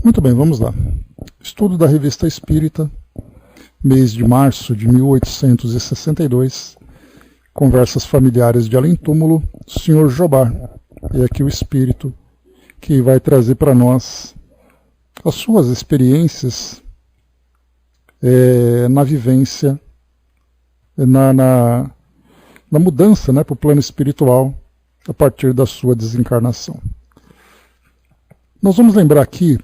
Muito bem, vamos lá. Estudo da Revista Espírita, mês de março de 1862, Conversas Familiares de Além-Túmulo, Sr. Jobá. É aqui o Espírito que vai trazer para nós as suas experiências na vivência, na mudança para o plano espiritual a partir da sua desencarnação. Nós vamos lembrar aqui,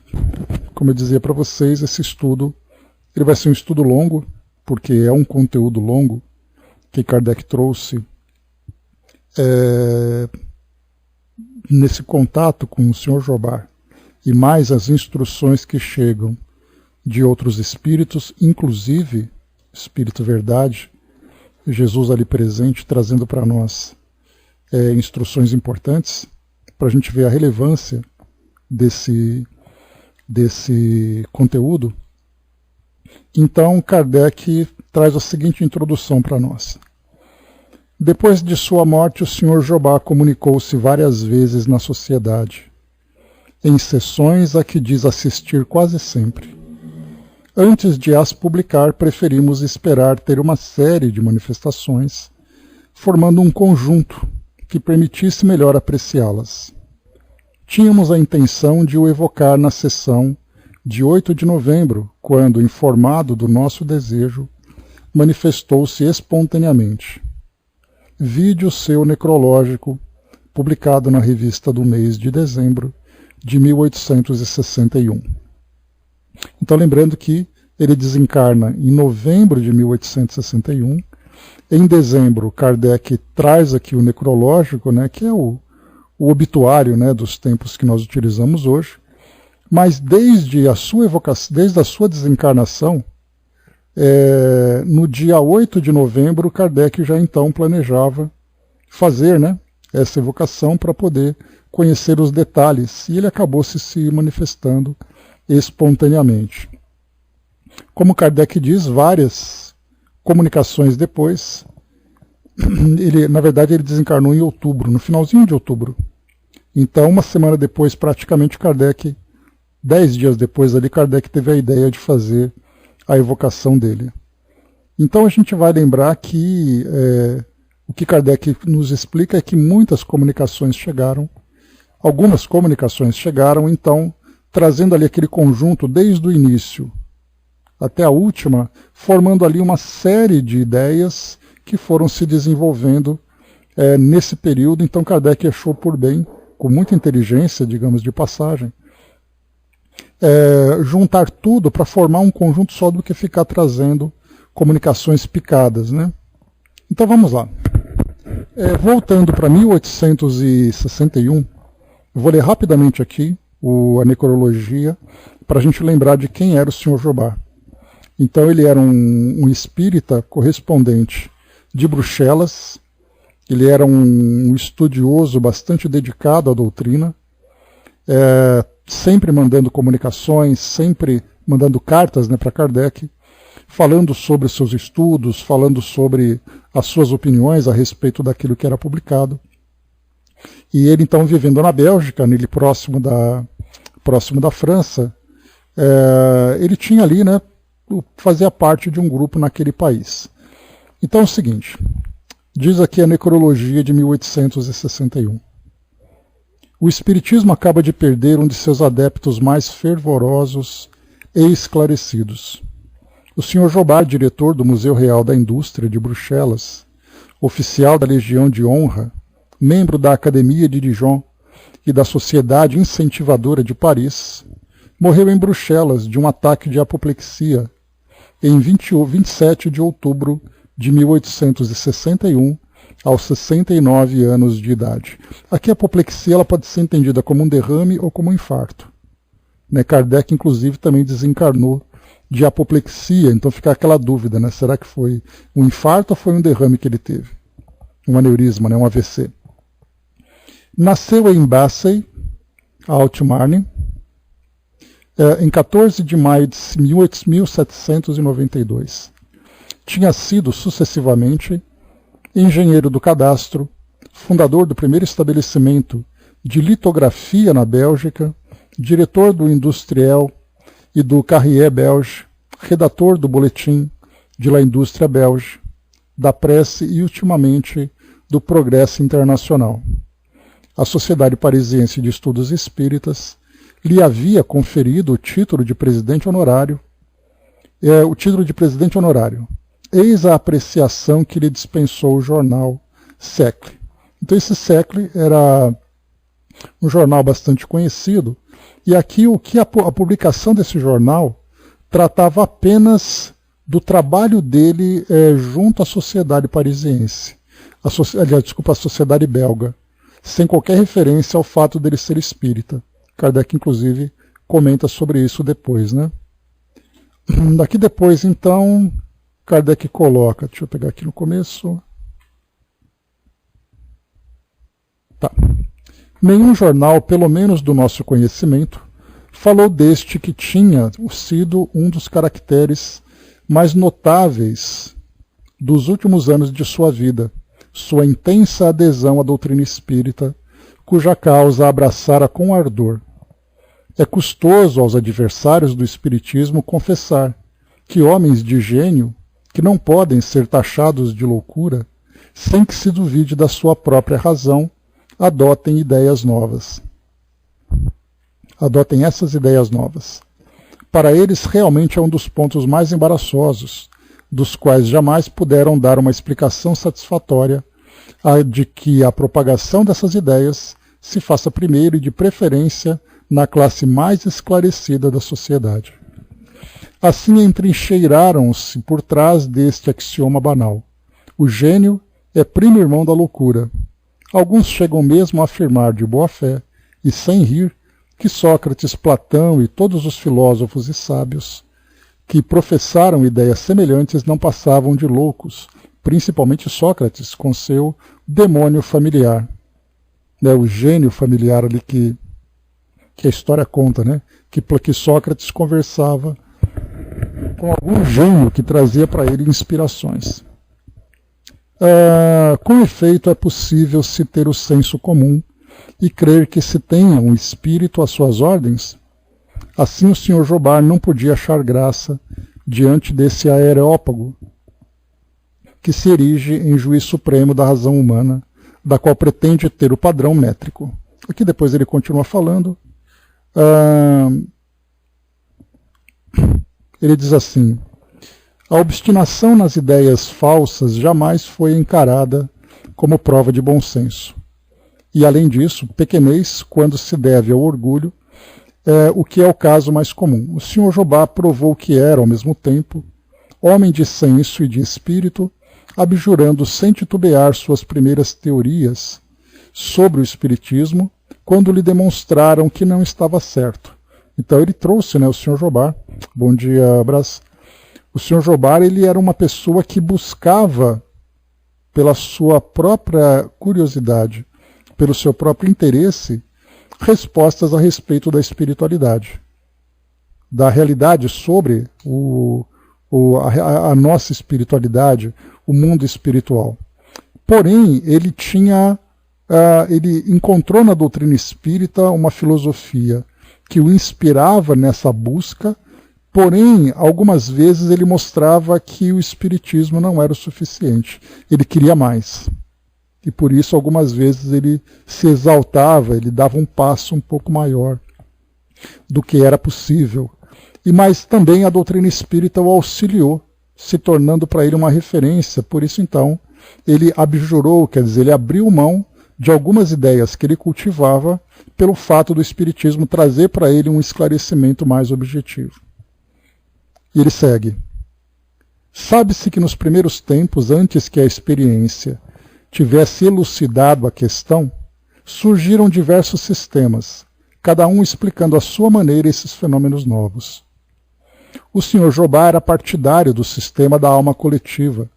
como eu dizia para vocês, esse estudo ele vai ser um estudo longo, porque é um conteúdo longo que Kardec trouxe nesse contato com o Sr. Jobá, e mais as instruções que chegam de outros espíritos, inclusive Espírito Verdade, Jesus ali presente, trazendo para nós instruções importantes, para a gente ver a relevância desse conteúdo. Então Kardec traz a seguinte introdução para nós. Depois de sua morte, o Sr. Jobá comunicou-se várias vezes na sociedade, em sessões a que diz assistir quase sempre. Antes de as publicar, preferimos esperar ter uma série de manifestações, formando um conjunto que permitisse melhor apreciá-las. Tínhamos a intenção de o evocar na sessão de 8 de novembro, quando, informado do nosso desejo, manifestou-se espontaneamente. Vídeo seu necrológico, publicado na revista do mês de dezembro de 1861. Então, lembrando que ele desencarna em novembro de 1861. Em dezembro, Kardec traz aqui o necrológico, que é o obituário dos tempos que nós utilizamos hoje, mas desde a sua evocação, desde a sua desencarnação, no dia 8 de novembro, Kardec já então planejava fazer essa evocação para poder conhecer os detalhes, e ele acabou se manifestando espontaneamente. Como Kardec diz, várias comunicações depois, na verdade ele desencarnou em outubro, no finalzinho de outubro. Então, uma semana depois, praticamente, 10 dias depois ali, Kardec teve a ideia de fazer a evocação dele. Então a gente vai lembrar que o que Kardec nos explica é que muitas comunicações chegaram, algumas comunicações chegaram, então, trazendo ali aquele conjunto desde o início até a última, formando ali uma série de ideias que foram se desenvolvendo nesse período. Então Kardec achou por bem, com muita inteligência, digamos de passagem, juntar tudo para formar um conjunto só do que ficar trazendo comunicações picadas. Então vamos lá. Voltando para 1861, eu vou ler rapidamente aqui a necrologia, para a gente lembrar de quem era o Sr. Jobá. Então ele era um espírita correspondente de Bruxelas, ele era um estudioso bastante dedicado à doutrina, sempre mandando comunicações, sempre mandando cartas para Kardec, falando sobre seus estudos, falando sobre as suas opiniões a respeito daquilo que era publicado. E ele então vivendo na Bélgica, nele próximo da França, ele tinha ali, fazia parte de um grupo naquele país. Então é o seguinte, diz aqui a necrologia de 1861. O Espiritismo acaba de perder um de seus adeptos mais fervorosos e esclarecidos. O Sr. Jobá, diretor do Museu Real da Indústria de Bruxelas, oficial da Legião de Honra, membro da Academia de Dijon e da Sociedade Incentivadora de Paris, morreu em Bruxelas de um ataque de apoplexia em 27 de outubro de 1861, aos 69 anos de idade. Aqui a apoplexia ela pode ser entendida como um derrame ou como um infarto. Kardec, inclusive, também desencarnou de apoplexia, então fica aquela dúvida, será que foi um infarto ou foi um derrame que ele teve? Um aneurisma, um AVC. Nasceu em Bassey, Alt-Marne, em 14 de maio de 1792. Tinha sido, sucessivamente, engenheiro do cadastro, fundador do primeiro estabelecimento de litografia na Bélgica diretor do Industriel e do Carrier Belge, redator do Boletim de la Indústria Belge, da Presse e, ultimamente, do Progresso Internacional. A Sociedade Parisiense de Estudos Espíritas lhe havia conferido o título de presidente honorário. Eis a apreciação que lhe dispensou o jornal Sécle. Então esse Sécle era um jornal bastante conhecido, e aqui a publicação desse jornal tratava apenas do trabalho dele junto à Sociedade Parisiense, a Sociedade Belga, sem qualquer referência ao fato dele ser espírita. Kardec, inclusive, comenta sobre isso depois, né? Daqui depois, então, Kardec coloca, deixa eu pegar aqui no começo. Tá. Nenhum jornal, pelo menos do nosso conhecimento, falou deste que tinha sido um dos caracteres mais notáveis dos últimos anos de sua vida, sua intensa adesão à doutrina espírita, cuja causa abraçara com ardor. É custoso aos adversários do espiritismo confessar que homens de gênio, que não podem ser taxados de loucura, sem que se duvide da sua própria razão, adotem essas ideias novas. Para eles, realmente é um dos pontos mais embaraçosos, dos quais jamais puderam dar uma explicação satisfatória, a de que a propagação dessas ideias se faça primeiro e de preferência na classe mais esclarecida da sociedade. Assim entrincheiraram-se por trás deste axioma banal. O gênio é primo irmão da loucura. Alguns chegam mesmo a afirmar de boa fé, e sem rir, que Sócrates, Platão e todos os filósofos e sábios que professaram ideias semelhantes não passavam de loucos, principalmente Sócrates, com seu demônio familiar. O gênio familiar ali que a história conta, né? Que Sócrates conversava com algum gênio que trazia para ele inspirações. Com efeito, é possível se ter o senso comum e crer que se tenha um espírito às suas ordens? Assim o Sr. Jobard não podia achar graça diante desse aerópago que se erige em juiz supremo da razão humana, da qual pretende ter o padrão métrico. Aqui depois ele continua falando. Ele diz assim: a obstinação nas ideias falsas jamais foi encarada como prova de bom senso. E, além disso, pequenez, quando se deve ao orgulho, o que é o caso mais comum. O Sr. Jobard provou que era, ao mesmo tempo, homem de senso e de espírito, abjurando sem titubear suas primeiras teorias sobre o espiritismo, quando lhe demonstraram que não estava certo. Então ele trouxe, o Sr. Jobard. Bom dia, Brás. O Sr. Jobard, ele era uma pessoa que buscava, pela sua própria curiosidade, pelo seu próprio interesse, respostas a respeito da espiritualidade, da realidade sobre a nossa espiritualidade, o mundo espiritual. Porém, ele encontrou na doutrina espírita uma filosofia que o inspirava nessa busca, porém, algumas vezes ele mostrava que o espiritismo não era o suficiente. Ele queria mais. E por isso, algumas vezes, ele se exaltava, ele dava um passo um pouco maior do que era possível. Mas também a doutrina espírita o auxiliou, se tornando para ele uma referência. Por isso, então, ele abjurou, quer dizer, ele abriu mão de algumas ideias que ele cultivava pelo fato do espiritismo trazer para ele um esclarecimento mais objetivo. E ele segue. Sabe-se que nos primeiros tempos, antes que a experiência tivesse elucidado a questão, surgiram diversos sistemas, cada um explicando à sua maneira esses fenômenos novos. O Sr. Jobard era partidário do sistema da alma coletiva.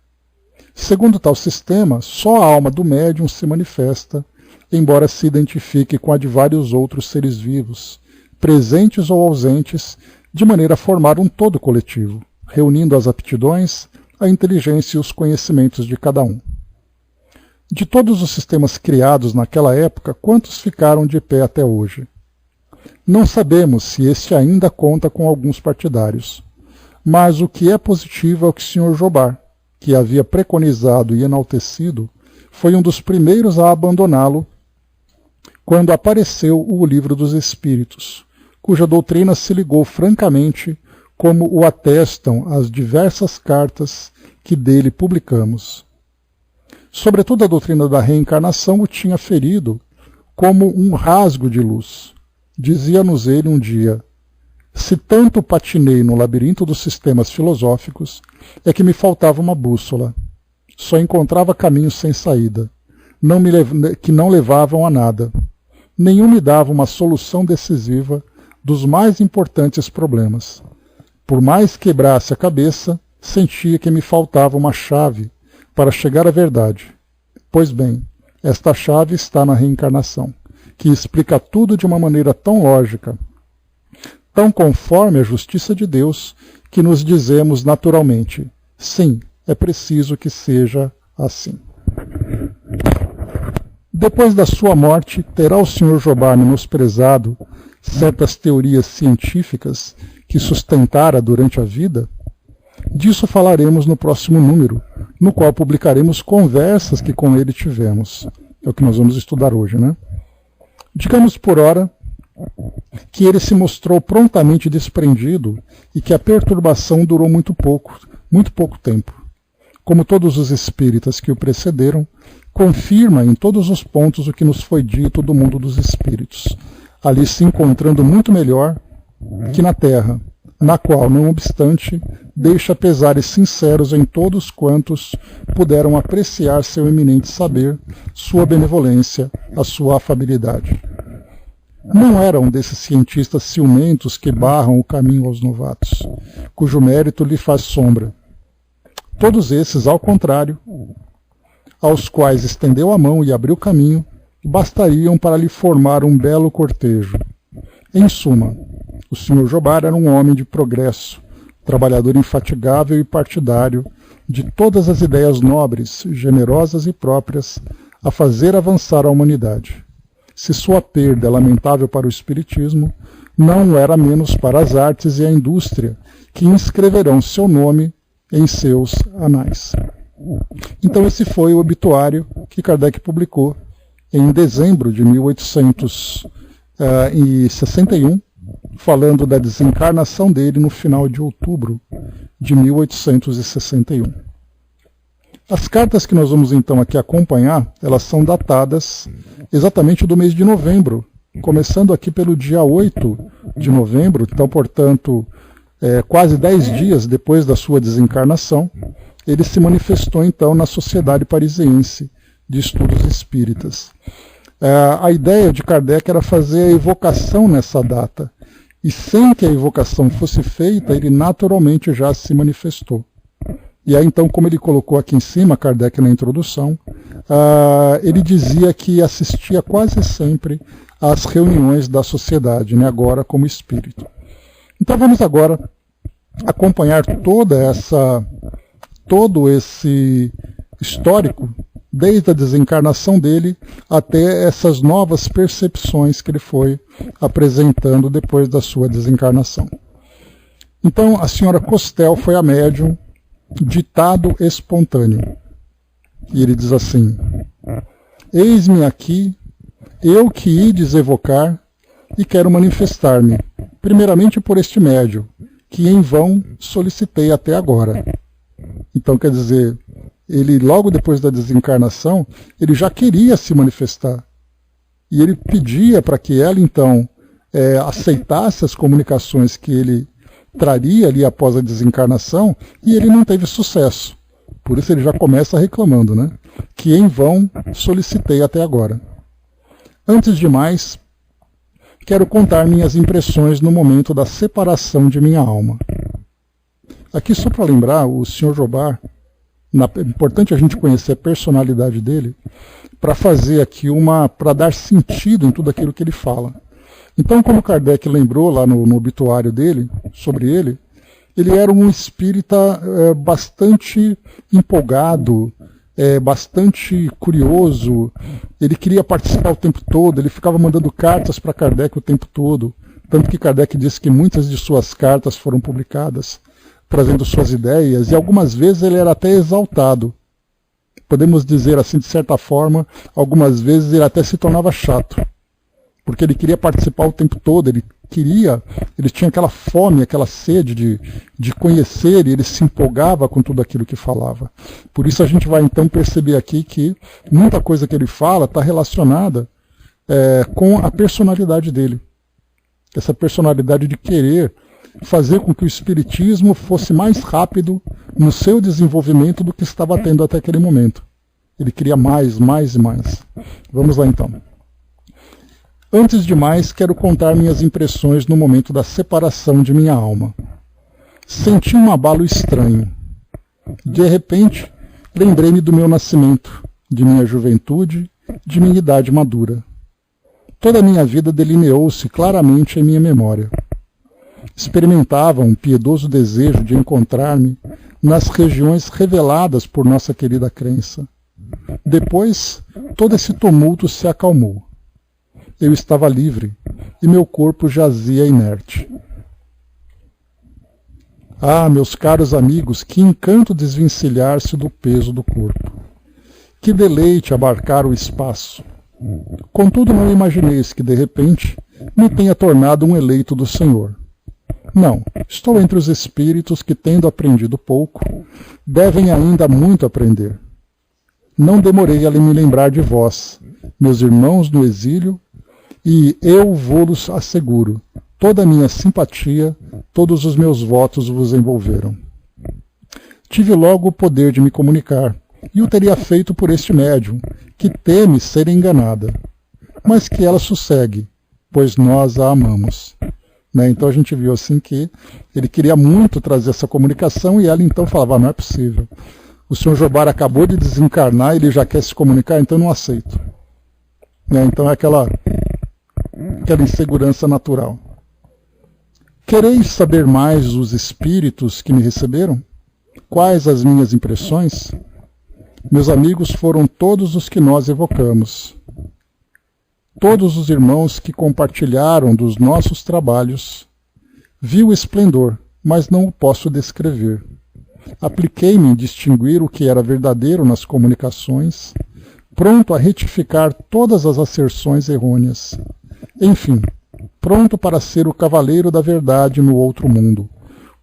Segundo tal sistema, só a alma do médium se manifesta, embora se identifique com a de vários outros seres vivos, presentes ou ausentes, de maneira a formar um todo coletivo, reunindo as aptidões, a inteligência e os conhecimentos de cada um. De todos os sistemas criados naquela época, quantos ficaram de pé até hoje? Não sabemos se este ainda conta com alguns partidários, mas o que é positivo é o que o Sr. Jobard, que havia preconizado e enaltecido, foi um dos primeiros a abandoná-lo quando apareceu o Livro dos Espíritos, cuja doutrina se ligou francamente, como o atestam as diversas cartas que dele publicamos. Sobretudo a doutrina da reencarnação o tinha ferido como um rasgo de luz. Dizia-nos ele um dia: se tanto patinei no labirinto dos sistemas filosóficos, é que me faltava uma bússola. Só encontrava caminhos sem saída, que não levavam a nada. Nenhum me dava uma solução decisiva dos mais importantes problemas. Por mais quebrasse a cabeça, sentia que me faltava uma chave para chegar à verdade. Pois bem, esta chave está na reencarnação, que explica tudo de uma maneira tão lógica, tão conforme a justiça de Deus, que nos dizemos naturalmente: sim, é preciso que seja assim. Depois da sua morte, terá o Sr. Jobard menosprezado certas teorias científicas que sustentara durante a vida? Disso falaremos no próximo número, no qual publicaremos conversas que com ele tivemos. É o que nós vamos estudar hoje, né? Digamos por ora que ele se mostrou prontamente desprendido e que a perturbação durou muito pouco tempo. Como todos os espíritas que o precederam, confirma em todos os pontos o que nos foi dito do mundo dos espíritos, ali se encontrando muito melhor que na Terra, na qual, não obstante, deixa pesares sinceros em todos quantos puderam apreciar seu eminente saber, sua benevolência, a sua afabilidade. Não era um desses cientistas ciumentos que barram o caminho aos novatos, cujo mérito lhe faz sombra. Todos esses, ao contrário, aos quais estendeu a mão e abriu caminho, bastariam para lhe formar um belo cortejo. Em suma, o Sr. Jobard era um homem de progresso, trabalhador infatigável e partidário de todas as ideias nobres, generosas e próprias a fazer avançar a humanidade. Se sua perda é lamentável para o espiritismo, não era menos para as artes e a indústria, que inscreverão seu nome em seus anais. Então esse foi o obituário que Kardec publicou em dezembro de 1861, falando da desencarnação dele no final de outubro de 1861. As cartas que nós vamos então aqui acompanhar, elas são datadas exatamente do mês de novembro, começando aqui pelo dia 8 de novembro, então, portanto, quase 10 dias depois da sua desencarnação, ele se manifestou então na Sociedade Parisiense de Estudos Espíritas. A ideia de Kardec era fazer a evocação nessa data, e sem que a evocação fosse feita, ele naturalmente já se manifestou. E aí então, como ele colocou aqui em cima, Kardec na introdução, ele dizia que assistia quase sempre às reuniões da sociedade, né, agora como espírito. Então vamos agora acompanhar todo esse histórico, desde a desencarnação dele até essas novas percepções que ele foi apresentando depois da sua desencarnação. Então, a senhora Costel foi a médium ditado espontâneo. E ele diz assim: eis-me aqui, eu que ides evocar, e quero manifestar-me, primeiramente por este médium, que em vão solicitei até agora. Então, quer dizer, ele logo depois da desencarnação, ele já queria se manifestar. E ele pedia para que ela, então, aceitasse as comunicações que ele traria ali após a desencarnação, e ele não teve sucesso. Por isso ele já começa reclamando, né? Que em vão solicitei até agora. Antes de mais, quero contar minhas impressões no momento da separação de minha alma. Aqui, só para lembrar, o Sr. Jobard, é importante a gente conhecer a personalidade dele, para fazer aqui para dar sentido em tudo aquilo que ele fala. Então, como Kardec lembrou lá no obituário dele, sobre ele era um espírita bastante empolgado, bastante curioso, ele queria participar o tempo todo, ele ficava mandando cartas para Kardec o tempo todo, tanto que Kardec disse que muitas de suas cartas foram publicadas, trazendo suas ideias, e algumas vezes ele era até exaltado. Podemos dizer assim, de certa forma, algumas vezes ele até se tornava chato, porque ele queria participar o tempo todo, ele tinha aquela fome, aquela sede de conhecer, e ele se empolgava com tudo aquilo que falava. Por isso a gente vai então perceber aqui que muita coisa que ele fala está relacionada com a personalidade dele. Essa personalidade de querer fazer com que o espiritismo fosse mais rápido no seu desenvolvimento do que estava tendo até aquele momento. Ele queria mais, mais e mais. Vamos lá então. Antes de mais, quero contar minhas impressões no momento da separação de minha alma. Senti um abalo estranho. De repente, lembrei-me do meu nascimento, de minha juventude, de minha idade madura. Toda a minha vida delineou-se claramente em minha memória. Experimentava um piedoso desejo de encontrar-me nas regiões reveladas por nossa querida crença. Depois, todo esse tumulto se acalmou. Eu estava livre e meu corpo jazia inerte. Ah, meus caros amigos, que encanto desvencilhar-se do peso do corpo. Que deleite abarcar o espaço. Contudo, não imagineis que, de repente, me tenha tornado um eleito do Senhor. Não, estou entre os espíritos que, tendo aprendido pouco, devem ainda muito aprender. Não demorei a me lembrar de vós, meus irmãos no exílio, e eu vou-los asseguro, toda a minha simpatia, todos os meus votos vos envolveram. Tive logo o poder de me comunicar, e o teria feito por este médium, que teme ser enganada, mas que ela sossegue, pois nós a amamos. Então a gente viu assim que ele queria muito trazer essa comunicação, e ela então falava, não é possível. O senhor Jobara acabou de desencarnar, ele já quer se comunicar, então não aceito. Então é aquela insegurança natural. Quereis saber mais os espíritos que me receberam? Quais as minhas impressões? Meus amigos, foram todos os que nós evocamos. Todos os irmãos que compartilharam dos nossos trabalhos. Vi o esplendor, mas não o posso descrever. Apliquei-me em distinguir o que era verdadeiro nas comunicações, pronto a retificar todas as asserções errôneas. Enfim, pronto para ser o cavaleiro da verdade no outro mundo,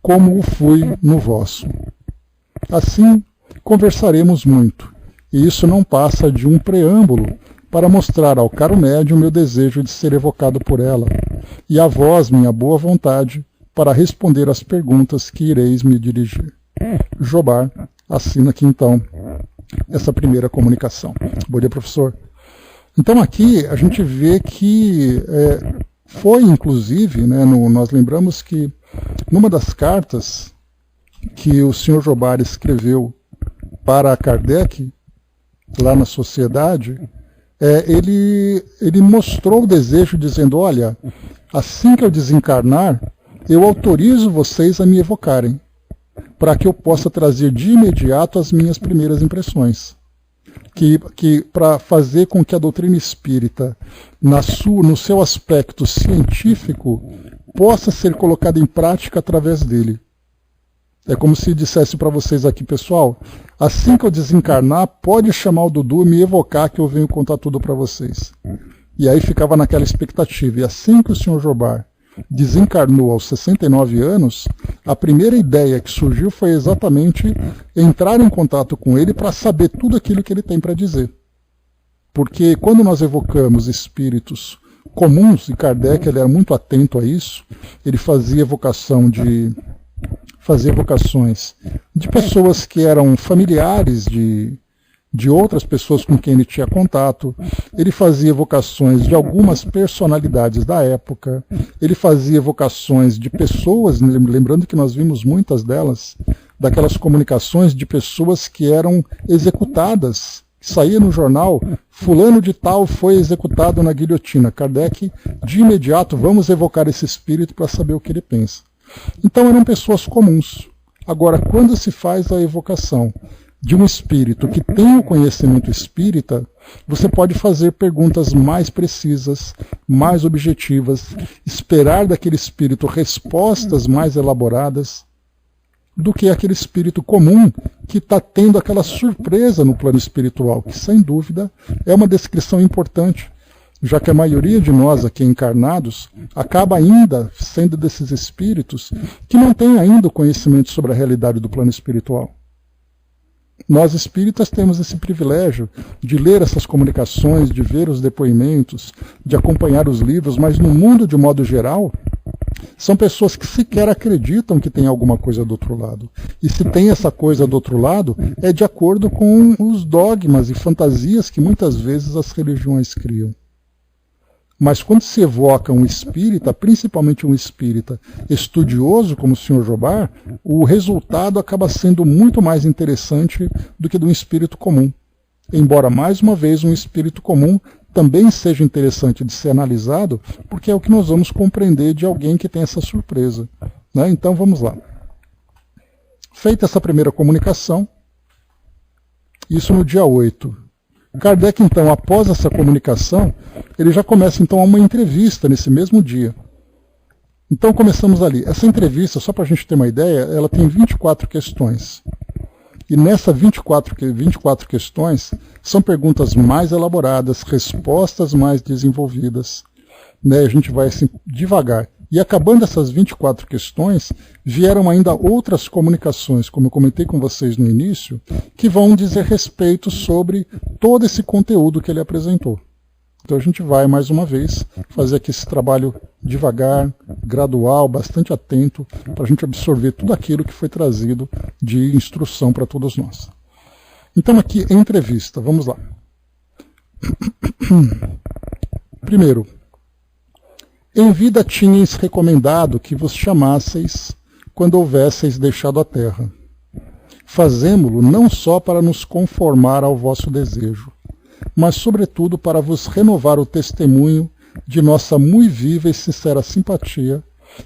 como o fui no vosso. Assim, conversaremos muito, e isso não passa de um preâmbulo para mostrar ao caro médium meu desejo de ser evocado por ela, e a vós minha boa vontade para responder às perguntas que ireis me dirigir. Jobar assina aqui então essa primeira comunicação. Bom dia, professor. Então aqui a gente vê que foi inclusive, nós lembramos que numa das cartas que o senhor Jobar escreveu para Kardec, lá na sociedade, ele mostrou o desejo dizendo, olha, assim que eu desencarnar, eu autorizo vocês a me evocarem, para que eu possa trazer de imediato as minhas primeiras impressões. Que para fazer com que a doutrina espírita, no seu aspecto científico, possa ser colocada em prática através dele. É como se dissesse para vocês aqui, pessoal, assim que eu desencarnar, pode chamar o Dudu e me evocar que eu venho contar tudo para vocês. E aí ficava naquela expectativa. E assim que o senhor Jobar desencarnou aos 69 anos, a primeira ideia que surgiu foi exatamente entrar em contato com ele para saber tudo aquilo que ele tem para dizer. Porque quando nós evocamos espíritos comuns, e Kardec ele era muito atento a isso, ele fazia evocações de pessoas que eram familiares de outras pessoas com quem ele tinha contato, ele fazia evocações de algumas personalidades da época, ele fazia evocações de pessoas, lembrando que nós vimos muitas delas, daquelas comunicações de pessoas que eram executadas, que saía no jornal, fulano de tal foi executado na guilhotina. Kardec, de imediato, vamos evocar esse espírito para saber o que ele pensa. Então eram pessoas comuns. Agora, quando se faz a evocação de um espírito que tem o conhecimento espírita, você pode fazer perguntas mais precisas, mais objetivas, esperar daquele espírito respostas mais elaboradas do que aquele espírito comum que está tendo aquela surpresa no plano espiritual, que sem dúvida é uma descrição importante, já que a maioria de nós aqui encarnados acaba ainda sendo desses espíritos que não têm ainda o conhecimento sobre a realidade do plano espiritual. Nós espíritas temos esse privilégio de ler essas comunicações, de ver os depoimentos, de acompanhar os livros, mas no mundo de modo geral, são pessoas que sequer acreditam que tem alguma coisa do outro lado. E se tem essa coisa do outro lado, é de acordo com os dogmas e fantasias que muitas vezes as religiões criam. Mas quando se evoca um espírita, principalmente um espírita estudioso como o Sr. Jobá, o resultado acaba sendo muito mais interessante do que de um espírito comum. Embora, mais uma vez, um espírito comum também seja interessante de ser analisado, porque é o que nós vamos compreender de alguém que tem essa surpresa, né? Então vamos lá. Feita essa primeira comunicação, isso no dia 8. Kardec, então, após essa comunicação, ele já começa, então, uma entrevista nesse mesmo dia. Então, começamos ali. Essa entrevista, só para a gente ter uma ideia, ela tem 24 questões. E nessas 24 questões, são perguntas mais elaboradas, respostas mais desenvolvidas, né? A gente vai assim, devagar. E acabando essas 24 questões, vieram ainda outras comunicações, como eu comentei com vocês no início, que vão dizer respeito sobre todo esse conteúdo que ele apresentou. Então a gente vai, mais uma vez, fazer aqui esse trabalho devagar, gradual, bastante atento, para a gente absorver tudo aquilo que foi trazido de instrução para todos nós. Então aqui, entrevista, vamos lá. Primeiro, em vida tinhais recomendado que vos chamasseis quando houvesseis deixado a terra. Fazemo-lo não só para nos conformar ao vosso desejo, mas sobretudo para vos renovar o testemunho de nossa muito viva e sincera simpatia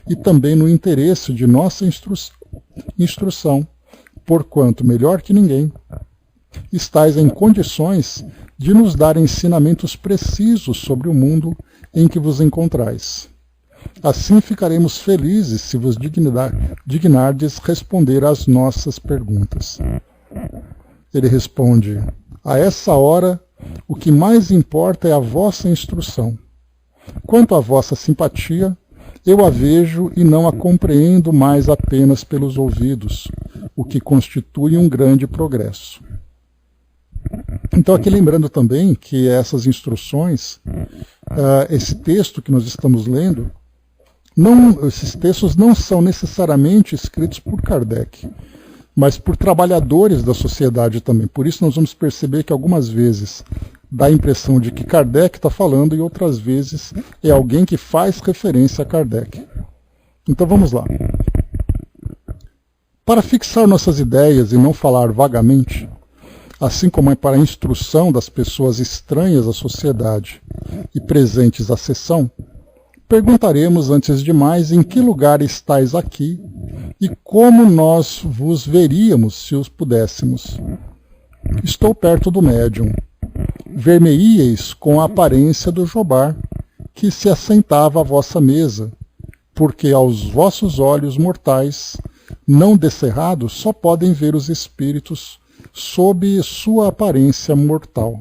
e também no interesse de nossa instrução, porquanto, melhor que ninguém, estais em condições de nos dar ensinamentos precisos sobre o mundo em que vos encontrais. Assim ficaremos felizes se vos dignardes responder às nossas perguntas. Ele responde, a essa hora, o que mais importa é a vossa instrução. Quanto à vossa simpatia, eu a vejo e não a compreendo mais apenas pelos ouvidos, o que constitui um grande progresso. Então, aqui lembrando também que essas instruções, esse texto que nós estamos lendo, esses textos não são necessariamente escritos por Kardec, mas por trabalhadores da sociedade também. Por isso nós vamos perceber que algumas vezes dá a impressão de que Kardec está falando e outras vezes é alguém que faz referência a Kardec. Então vamos lá. Para fixar nossas ideias e não falar vagamente, assim como é para a instrução das pessoas estranhas à sociedade e presentes à sessão, perguntaremos antes de mais em que lugar estáis aqui e como nós vos veríamos se os pudéssemos. Estou perto do médium. Ver-me-íeis com a aparência do Jobá, que se assentava à vossa mesa, porque aos vossos olhos mortais, não descerrados, só podem ver os espíritos sob sua aparência mortal.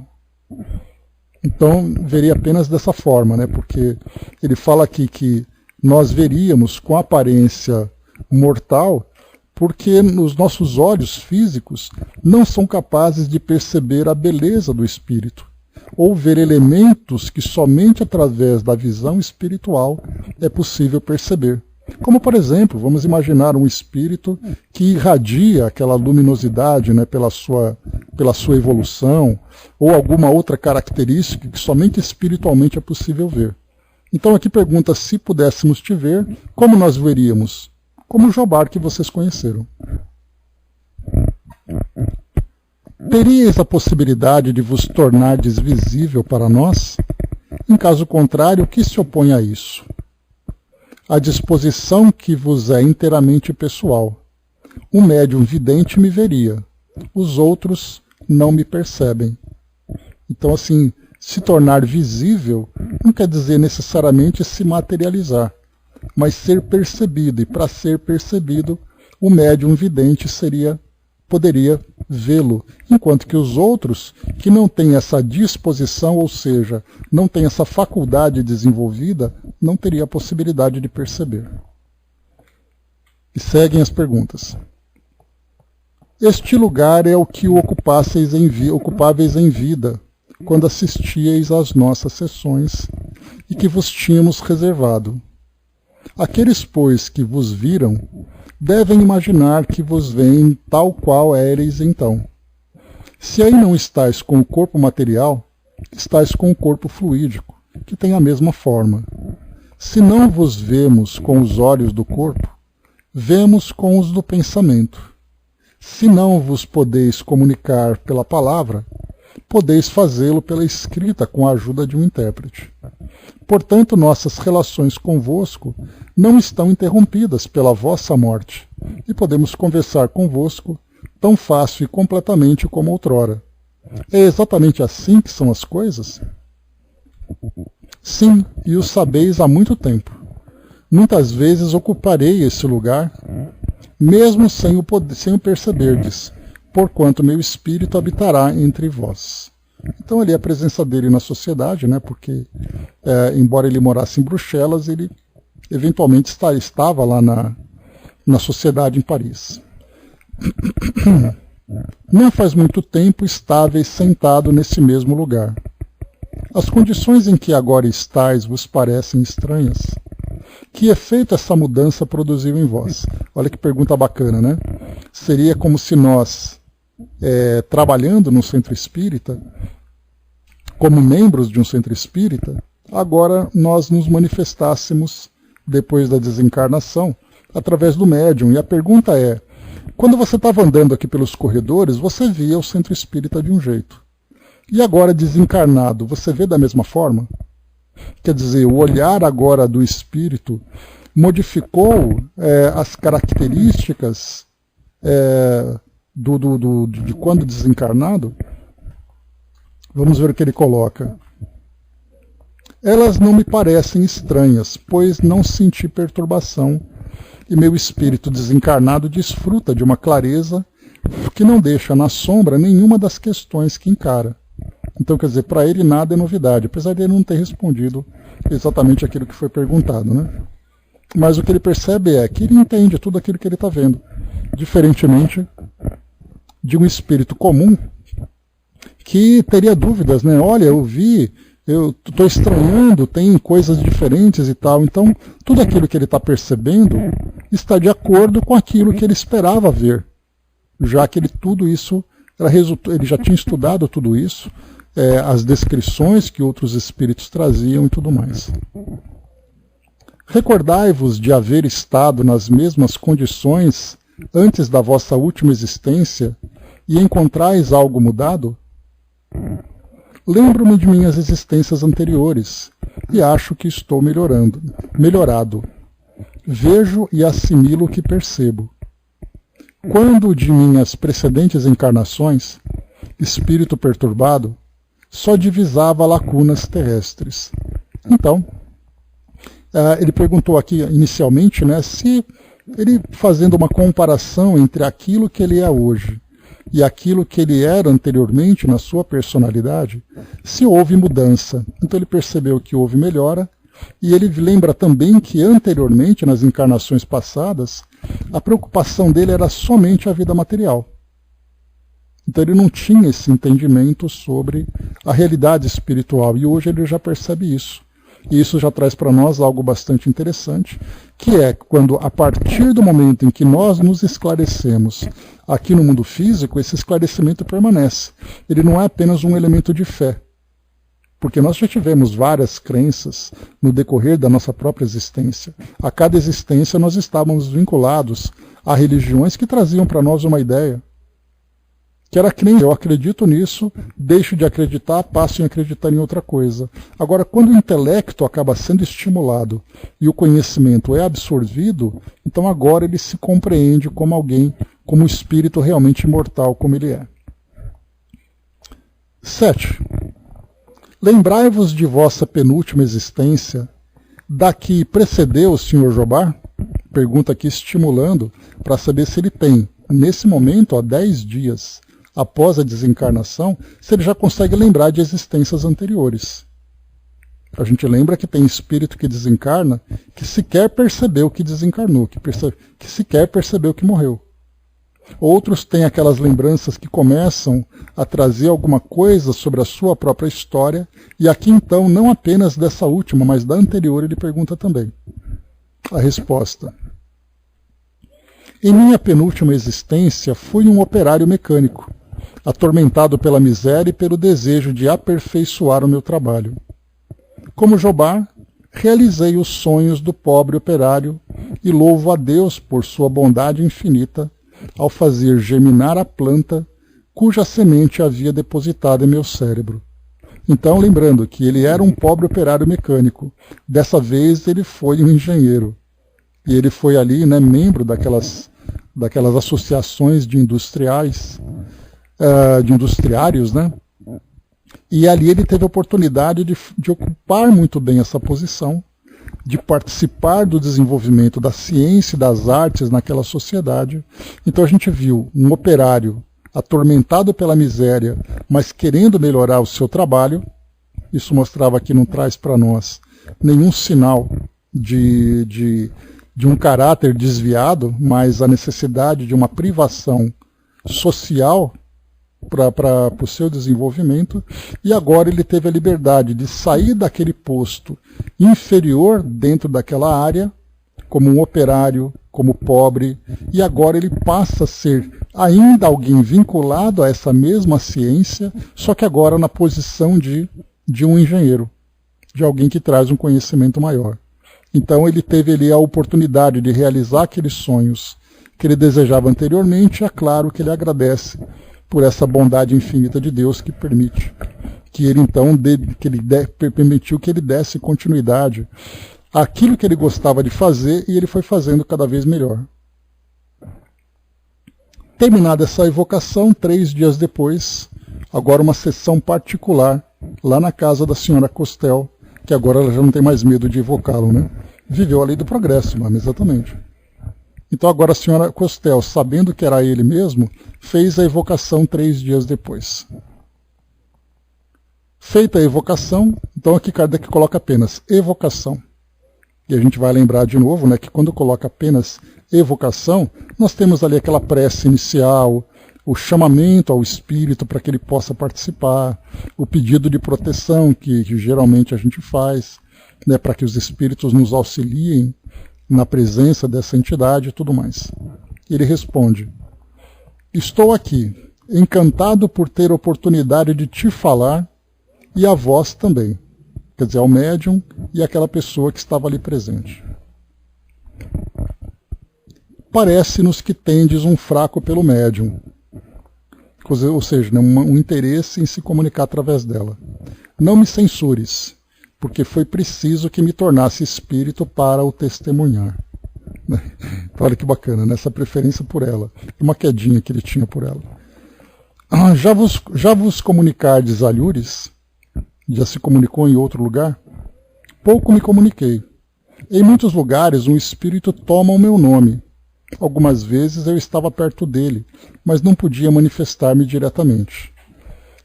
Então, veria apenas dessa forma, né? Porque ele fala aqui que nós veríamos com aparência mortal, porque os nossos olhos físicos não são capazes de perceber a beleza do espírito, ou ver elementos que somente através da visão espiritual é possível perceber. Como, por exemplo, vamos imaginar um espírito que irradia aquela luminosidade, né, pela sua evolução, ou alguma outra característica que somente espiritualmente é possível ver. Então aqui pergunta, se pudéssemos te ver, como nós veríamos? Como o Jobá que vocês conheceram. Teríeis a possibilidade de vos tornardes visível para nós? Em caso contrário, o que se opõe a isso? A disposição que vos é inteiramente pessoal. Um médium vidente me veria, os outros não me percebem. Então, assim, se tornar visível não quer dizer necessariamente se materializar, mas ser percebido. E para ser percebido, o médium vidente poderia vê-lo, enquanto que os outros, que não têm essa disposição, ou seja, não têm essa faculdade desenvolvida, não teria a possibilidade de perceber. E seguem as perguntas. Este lugar é o que ocupáveis em vida, quando assistíeis às nossas sessões, e que vos tínhamos reservado. Aqueles, pois, que vos viram, devem imaginar que vos veem tal qual éreis então. Se aí não estáis com o corpo material, estáis com o corpo fluídico, que tem a mesma forma. Se não vos vemos com os olhos do corpo, vemos com os do pensamento. Se não vos podeis comunicar pela palavra, podeis fazê-lo pela escrita com a ajuda de um intérprete. Portanto, nossas relações convosco não estão interrompidas pela vossa morte, e podemos conversar convosco tão fácil e completamente como outrora. É exatamente assim que são as coisas? Sim, e o sabeis há muito tempo. Muitas vezes ocuparei esse lugar, mesmo sem o perceberdes, porquanto meu espírito habitará entre vós. Então ali a presença dele na sociedade, né, porque embora ele morasse em Bruxelas, ele eventualmente estava lá na sociedade em Paris. Não faz muito tempo estáveis sentado nesse mesmo lugar. As condições em que agora estáis vos parecem estranhas? Que efeito essa mudança produziu em vós? Olha que pergunta bacana, né? Seria como se nós, trabalhando no centro espírita, como membros de um centro espírita, agora nós nos manifestássemos, depois da desencarnação, através do médium. E a pergunta é, quando você estava andando aqui pelos corredores, você via o centro espírita de um jeito. E agora, desencarnado, você vê da mesma forma? Quer dizer, o olhar agora do espírito modificou as características de quando desencarnado? Vamos ver o que ele coloca. Elas não me parecem estranhas, pois não senti perturbação, e meu espírito desencarnado desfruta de uma clareza que não deixa na sombra nenhuma das questões que encara. Então, quer dizer, para ele nada é novidade, apesar de ele não ter respondido exatamente aquilo que foi perguntado, né? Mas o que ele percebe é que ele entende tudo aquilo que ele está vendo, diferentemente de um espírito comum que teria dúvidas, né? Olha, eu estou estranhando, tem coisas diferentes e tal. Então, tudo aquilo que ele está percebendo está de acordo com aquilo que ele esperava ver, já que ele já tinha estudado tudo isso, as descrições que outros espíritos traziam e tudo mais. Recordai-vos de haver estado nas mesmas condições antes da vossa última existência e encontrais algo mudado? Lembro-me de minhas existências anteriores e acho que estou melhorado. Vejo e assimilo o que percebo. Quando de minhas precedentes encarnações, espírito perturbado, só divisava lacunas terrestres. Então, ele perguntou aqui inicialmente, né, se ele fazendo uma comparação entre aquilo que ele é hoje e aquilo que ele era anteriormente na sua personalidade, se houve mudança. Então ele percebeu que houve melhora, e ele lembra também que anteriormente, nas encarnações passadas, a preocupação dele era somente a vida material. Então ele não tinha esse entendimento sobre a realidade espiritual, e hoje ele já percebe isso. E isso já traz para nós algo bastante interessante, que é quando, a partir do momento em que nós nos esclarecemos aqui no mundo físico, esse esclarecimento permanece. Ele não é apenas um elemento de fé. Porque nós já tivemos várias crenças no decorrer da nossa própria existência. A cada existência nós estávamos vinculados a religiões que traziam para nós uma ideia. Que era crença, eu acredito nisso, deixo de acreditar, passo a acreditar em outra coisa. Agora, quando o intelecto acaba sendo estimulado e o conhecimento é absorvido, então agora ele se compreende como alguém como o espírito realmente imortal como ele é. 7. Lembrai-vos de vossa penúltima existência, da que precedeu o Sr. Jobá? Pergunta aqui estimulando para saber se ele tem, nesse momento, há 10 dias após a desencarnação, se ele já consegue lembrar de existências anteriores. A gente lembra que tem espírito que desencarna que sequer percebeu que desencarnou, que sequer percebeu que morreu. Outros têm aquelas lembranças que começam a trazer alguma coisa sobre a sua própria história, e aqui então, não apenas dessa última, mas da anterior, ele pergunta também. A resposta: em minha penúltima existência, fui um operário mecânico, atormentado pela miséria e pelo desejo de aperfeiçoar o meu trabalho. Como Jobá, realizei os sonhos do pobre operário e louvo a Deus por sua bondade infinita ao fazer germinar a planta cuja semente havia depositado em meu cérebro. Então, lembrando que ele era um pobre operário mecânico, dessa vez ele foi um engenheiro. E ele foi ali, né, membro daquelas associações de industriários, né? E ali ele teve a oportunidade de ocupar muito bem essa posição, de participar do desenvolvimento da ciência e das artes naquela sociedade. Então a gente viu um operário atormentado pela miséria, mas querendo melhorar o seu trabalho. Isso mostrava que não traz para nós nenhum sinal de um caráter desviado, mas a necessidade de uma privação social para o seu desenvolvimento, e agora ele teve a liberdade de sair daquele posto inferior dentro daquela área, como um operário, como pobre, e agora ele passa a ser ainda alguém vinculado a essa mesma ciência, só que agora na posição de um engenheiro, de alguém que traz um conhecimento maior. Então ele teve ali a oportunidade de realizar aqueles sonhos que ele desejava anteriormente, e é claro que ele agradece por essa bondade infinita de Deus que permite que ele então permitiu que ele desse continuidade àquilo que ele gostava de fazer, e ele foi fazendo cada vez melhor. Terminada essa evocação, 3 dias depois, agora uma sessão particular lá na casa da senhora Costel, que agora ela já não tem mais medo de evocá-lo, né? Viveu a lei do progresso, mas exatamente. Então agora a senhora Costel, sabendo que era ele mesmo, fez a evocação 3 dias depois. Feita a evocação, então aqui Kardec coloca apenas evocação. E a gente vai lembrar de novo, né, que quando coloca apenas evocação, nós temos ali aquela prece inicial, o chamamento ao espírito para que ele possa participar, o pedido de proteção que geralmente a gente faz, né, para que os espíritos nos auxiliem na presença dessa entidade e tudo mais. Ele responde: estou aqui, encantado por ter a oportunidade de te falar, e a vós também. Quer dizer, ao médium e aquela pessoa que estava ali presente. Parece-nos que tendes um fraco pelo médium, ou seja, um interesse em se comunicar através dela. Não me censures, porque foi preciso que me tornasse espírito para o testemunhar. Olha que bacana, né? Essa preferência por ela, uma quedinha que ele tinha por ela. Já vos comunicardes alhures? Já se comunicou em outro lugar? Pouco me comuniquei. Em muitos lugares um espírito toma o meu nome. Algumas vezes eu estava perto dele, mas não podia manifestar-me diretamente.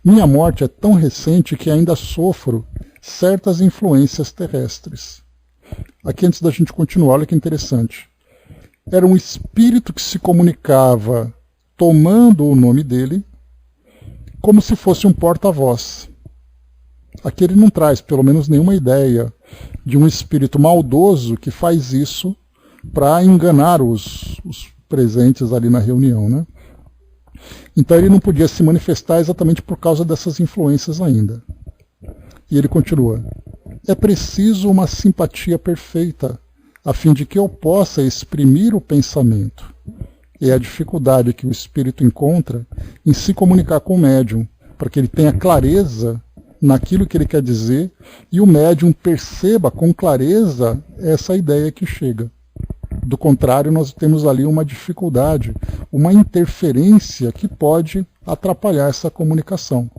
Minha morte é tão recente que ainda sofro certas influências terrestres. Aqui, antes da gente continuar, olha que interessante. Era um espírito que se comunicava tomando o nome dele, como se fosse um porta-voz. Aqui ele não traz, pelo menos, nenhuma ideia de um espírito maldoso que faz isso para enganar os presentes ali na reunião, né? Então ele não podia se manifestar exatamente por causa dessas influências ainda. E ele continua: é preciso uma simpatia perfeita, a fim de que eu possa exprimir o pensamento. É a dificuldade que o espírito encontra em se comunicar com o médium, para que ele tenha clareza naquilo que ele quer dizer e o médium perceba com clareza essa ideia que chega. Do contrário, nós temos ali uma dificuldade, uma interferência que pode atrapalhar essa comunicação.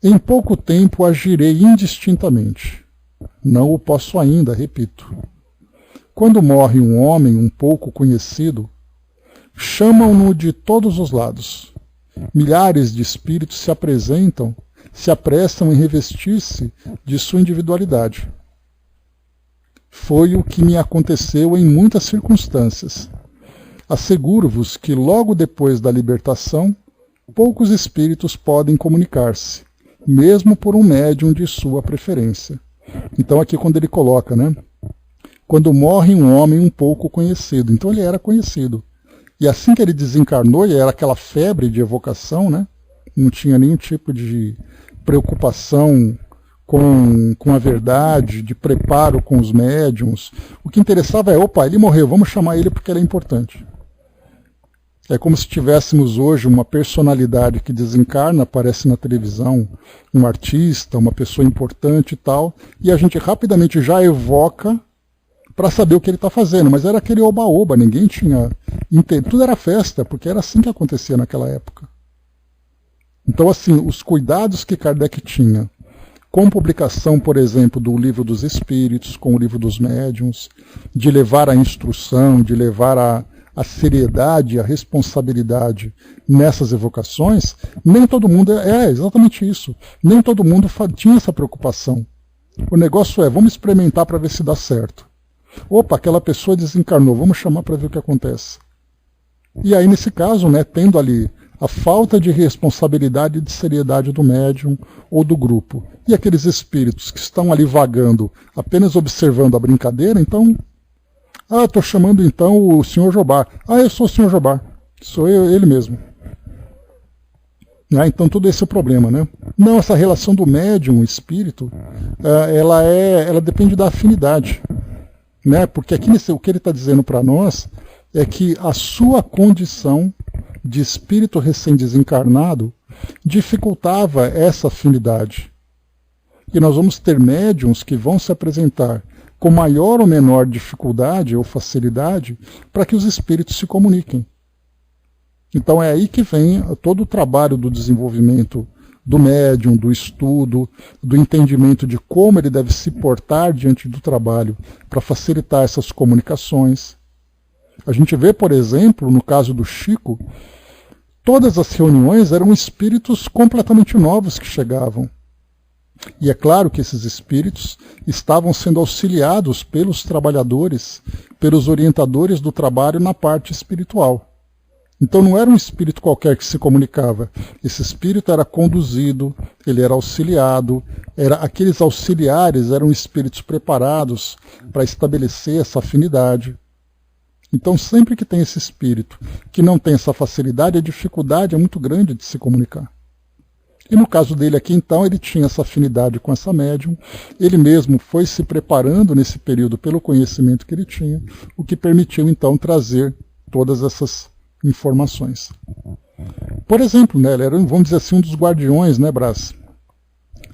Em pouco tempo agirei indistintamente. Não o posso ainda, repito. Quando morre um homem um pouco conhecido, chamam-no de todos os lados. Milhares de espíritos se apresentam, se apressam em revestir-se de sua individualidade. Foi o que me aconteceu em muitas circunstâncias. Asseguro-vos que logo depois da libertação, poucos espíritos podem comunicar-se, mesmo por um médium de sua preferência. Então aqui quando ele coloca, né? Quando morre um homem um pouco conhecido. Então ele era conhecido. E assim que ele desencarnou, e era aquela febre de evocação, né? Não tinha nenhum tipo de preocupação com a verdade, de preparo com os médiums. O que interessava é, opa, ele morreu, vamos chamar ele porque ele é importante. É como se tivéssemos hoje uma personalidade que desencarna, aparece na televisão, um artista, uma pessoa importante e tal, e a gente rapidamente já evoca para saber o que ele está fazendo, mas era aquele oba-oba, ninguém tinha... Tudo era festa, porque era assim que acontecia naquela época. Então, assim, os cuidados que Kardec tinha com publicação, por exemplo, do Livro dos Espíritos, com o Livro dos Médiuns, de levar a instrução, de levar a seriedade, a responsabilidade nessas evocações, nem todo mundo... É exatamente isso. Nem todo mundo tinha essa preocupação. O negócio é, vamos experimentar para ver se dá certo. Opa, aquela pessoa desencarnou, vamos chamar para ver o que acontece. E aí, nesse caso, né, tendo ali a falta de responsabilidade e de seriedade do médium ou do grupo, e aqueles espíritos que estão ali vagando, apenas observando a brincadeira, então, estou chamando então o Sr. Jobá. Eu sou o Sr. Jobá, sou eu, ele mesmo. Então todo esse é o problema, né? Não, essa relação do médium, espírito, ela depende da afinidade. Né? Porque aqui o que ele está dizendo para nós é que a sua condição de espírito recém-desencarnado dificultava essa afinidade. E nós vamos ter médiums que vão se apresentar com maior ou menor dificuldade ou facilidade para que os espíritos se comuniquem. Então é aí que vem todo o trabalho do desenvolvimento do médium, do estudo, do entendimento de como ele deve se portar diante do trabalho para facilitar essas comunicações. A gente vê, por exemplo, no caso do Chico, todas as reuniões eram espíritos completamente novos que chegavam. E é claro que esses espíritos estavam sendo auxiliados pelos trabalhadores, pelos orientadores do trabalho na parte espiritual. Então não era um espírito qualquer que se comunicava. Esse espírito era conduzido, ele era auxiliado, aqueles auxiliares eram espíritos preparados para estabelecer essa afinidade. Então sempre que tem esse espírito que não tem essa facilidade, a dificuldade é muito grande de se comunicar. E no caso dele aqui, então, ele tinha essa afinidade com essa médium, ele mesmo foi se preparando nesse período pelo conhecimento que ele tinha, o que permitiu, então, trazer todas essas informações. Por exemplo, né, ele era, vamos dizer assim, um dos guardiões, né, Brás?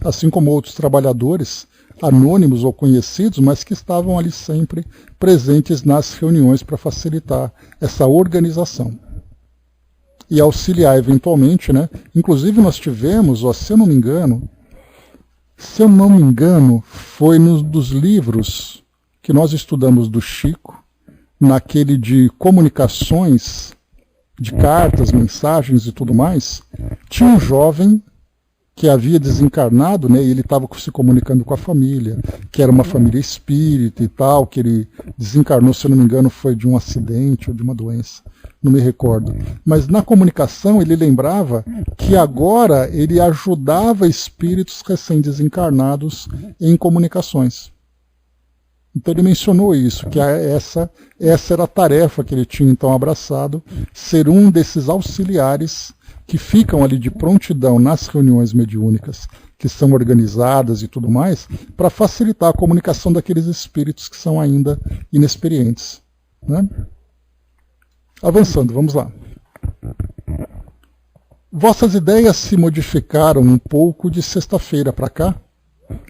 Assim como outros trabalhadores, anônimos ou conhecidos, mas que estavam ali sempre presentes nas reuniões para facilitar essa organização. E auxiliar eventualmente, né? Inclusive nós tivemos, se eu não me engano, foi dos livros que nós estudamos do Chico, naquele de comunicações, de cartas, mensagens e tudo mais, tinha um jovem que havia desencarnado, né, e ele estava se comunicando com a família, que era uma família espírita e tal, que ele desencarnou, se eu não me engano, foi de um acidente ou de uma doença, não me recordo. Mas na comunicação ele lembrava que agora ele ajudava espíritos recém-desencarnados em comunicações. Então ele mencionou isso, que essa era a tarefa que ele tinha então abraçado, ser um desses auxiliares que ficam ali de prontidão nas reuniões mediúnicas, que são organizadas e tudo mais, para facilitar a comunicação daqueles espíritos que são ainda inexperientes. Né? Avançando, vamos lá. Vossas ideias se modificaram um pouco de sexta-feira para cá,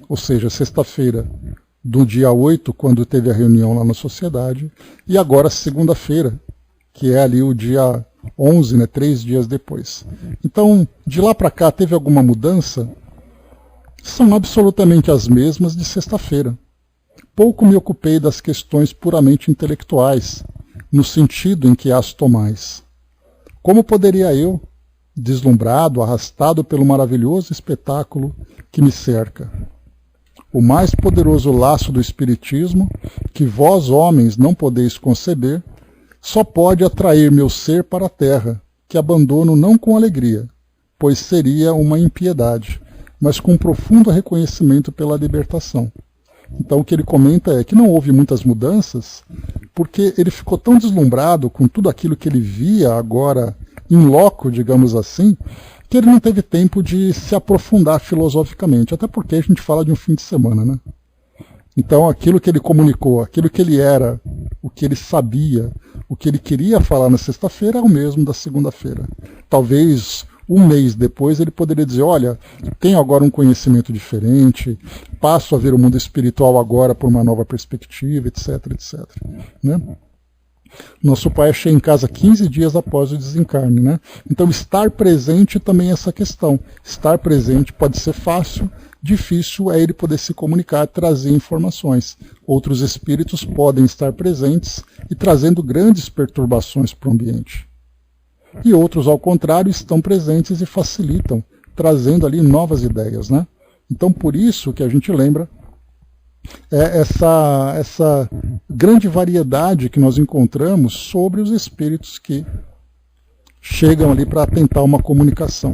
ou seja, sexta-feira do dia 8, quando teve a reunião lá na sociedade, e agora segunda-feira, que é ali o dia 11, né, 3 dias depois. Então, de lá para cá, teve alguma mudança? São absolutamente as mesmas de sexta-feira. Pouco me ocupei das questões puramente intelectuais, no sentido em que as tomais. Como poderia eu, deslumbrado, arrastado pelo maravilhoso espetáculo que me cerca? O mais poderoso laço do Espiritismo, que vós, homens, não podeis conceber, só pode atrair meu ser para a terra, que abandono não com alegria, pois seria uma impiedade, mas com profundo reconhecimento pela libertação. Então o que ele comenta é que não houve muitas mudanças, porque ele ficou tão deslumbrado com tudo aquilo que ele via agora in loco, digamos assim, que ele não teve tempo de se aprofundar filosoficamente, até porque a gente fala de um fim de semana, né? Então aquilo que ele comunicou, aquilo que ele era, o que ele sabia, o que ele queria falar na sexta-feira é o mesmo da segunda-feira. Talvez um mês depois ele poderia dizer, olha, tenho agora um conhecimento diferente, passo a ver o mundo espiritual agora por uma nova perspectiva, etc, etc. Né? Nosso pai achei em casa 15 dias após o desencarne, né? Então estar presente também é essa questão. Estar presente pode ser fácil, difícil é ele poder se comunicar, trazer informações. Outros espíritos podem estar presentes e trazendo grandes perturbações para o ambiente. E outros, ao contrário, estão presentes e facilitam, trazendo ali novas ideias, né? Então por isso que a gente lembra essa grande variedade que nós encontramos sobre os espíritos que chegam ali para tentar uma comunicação.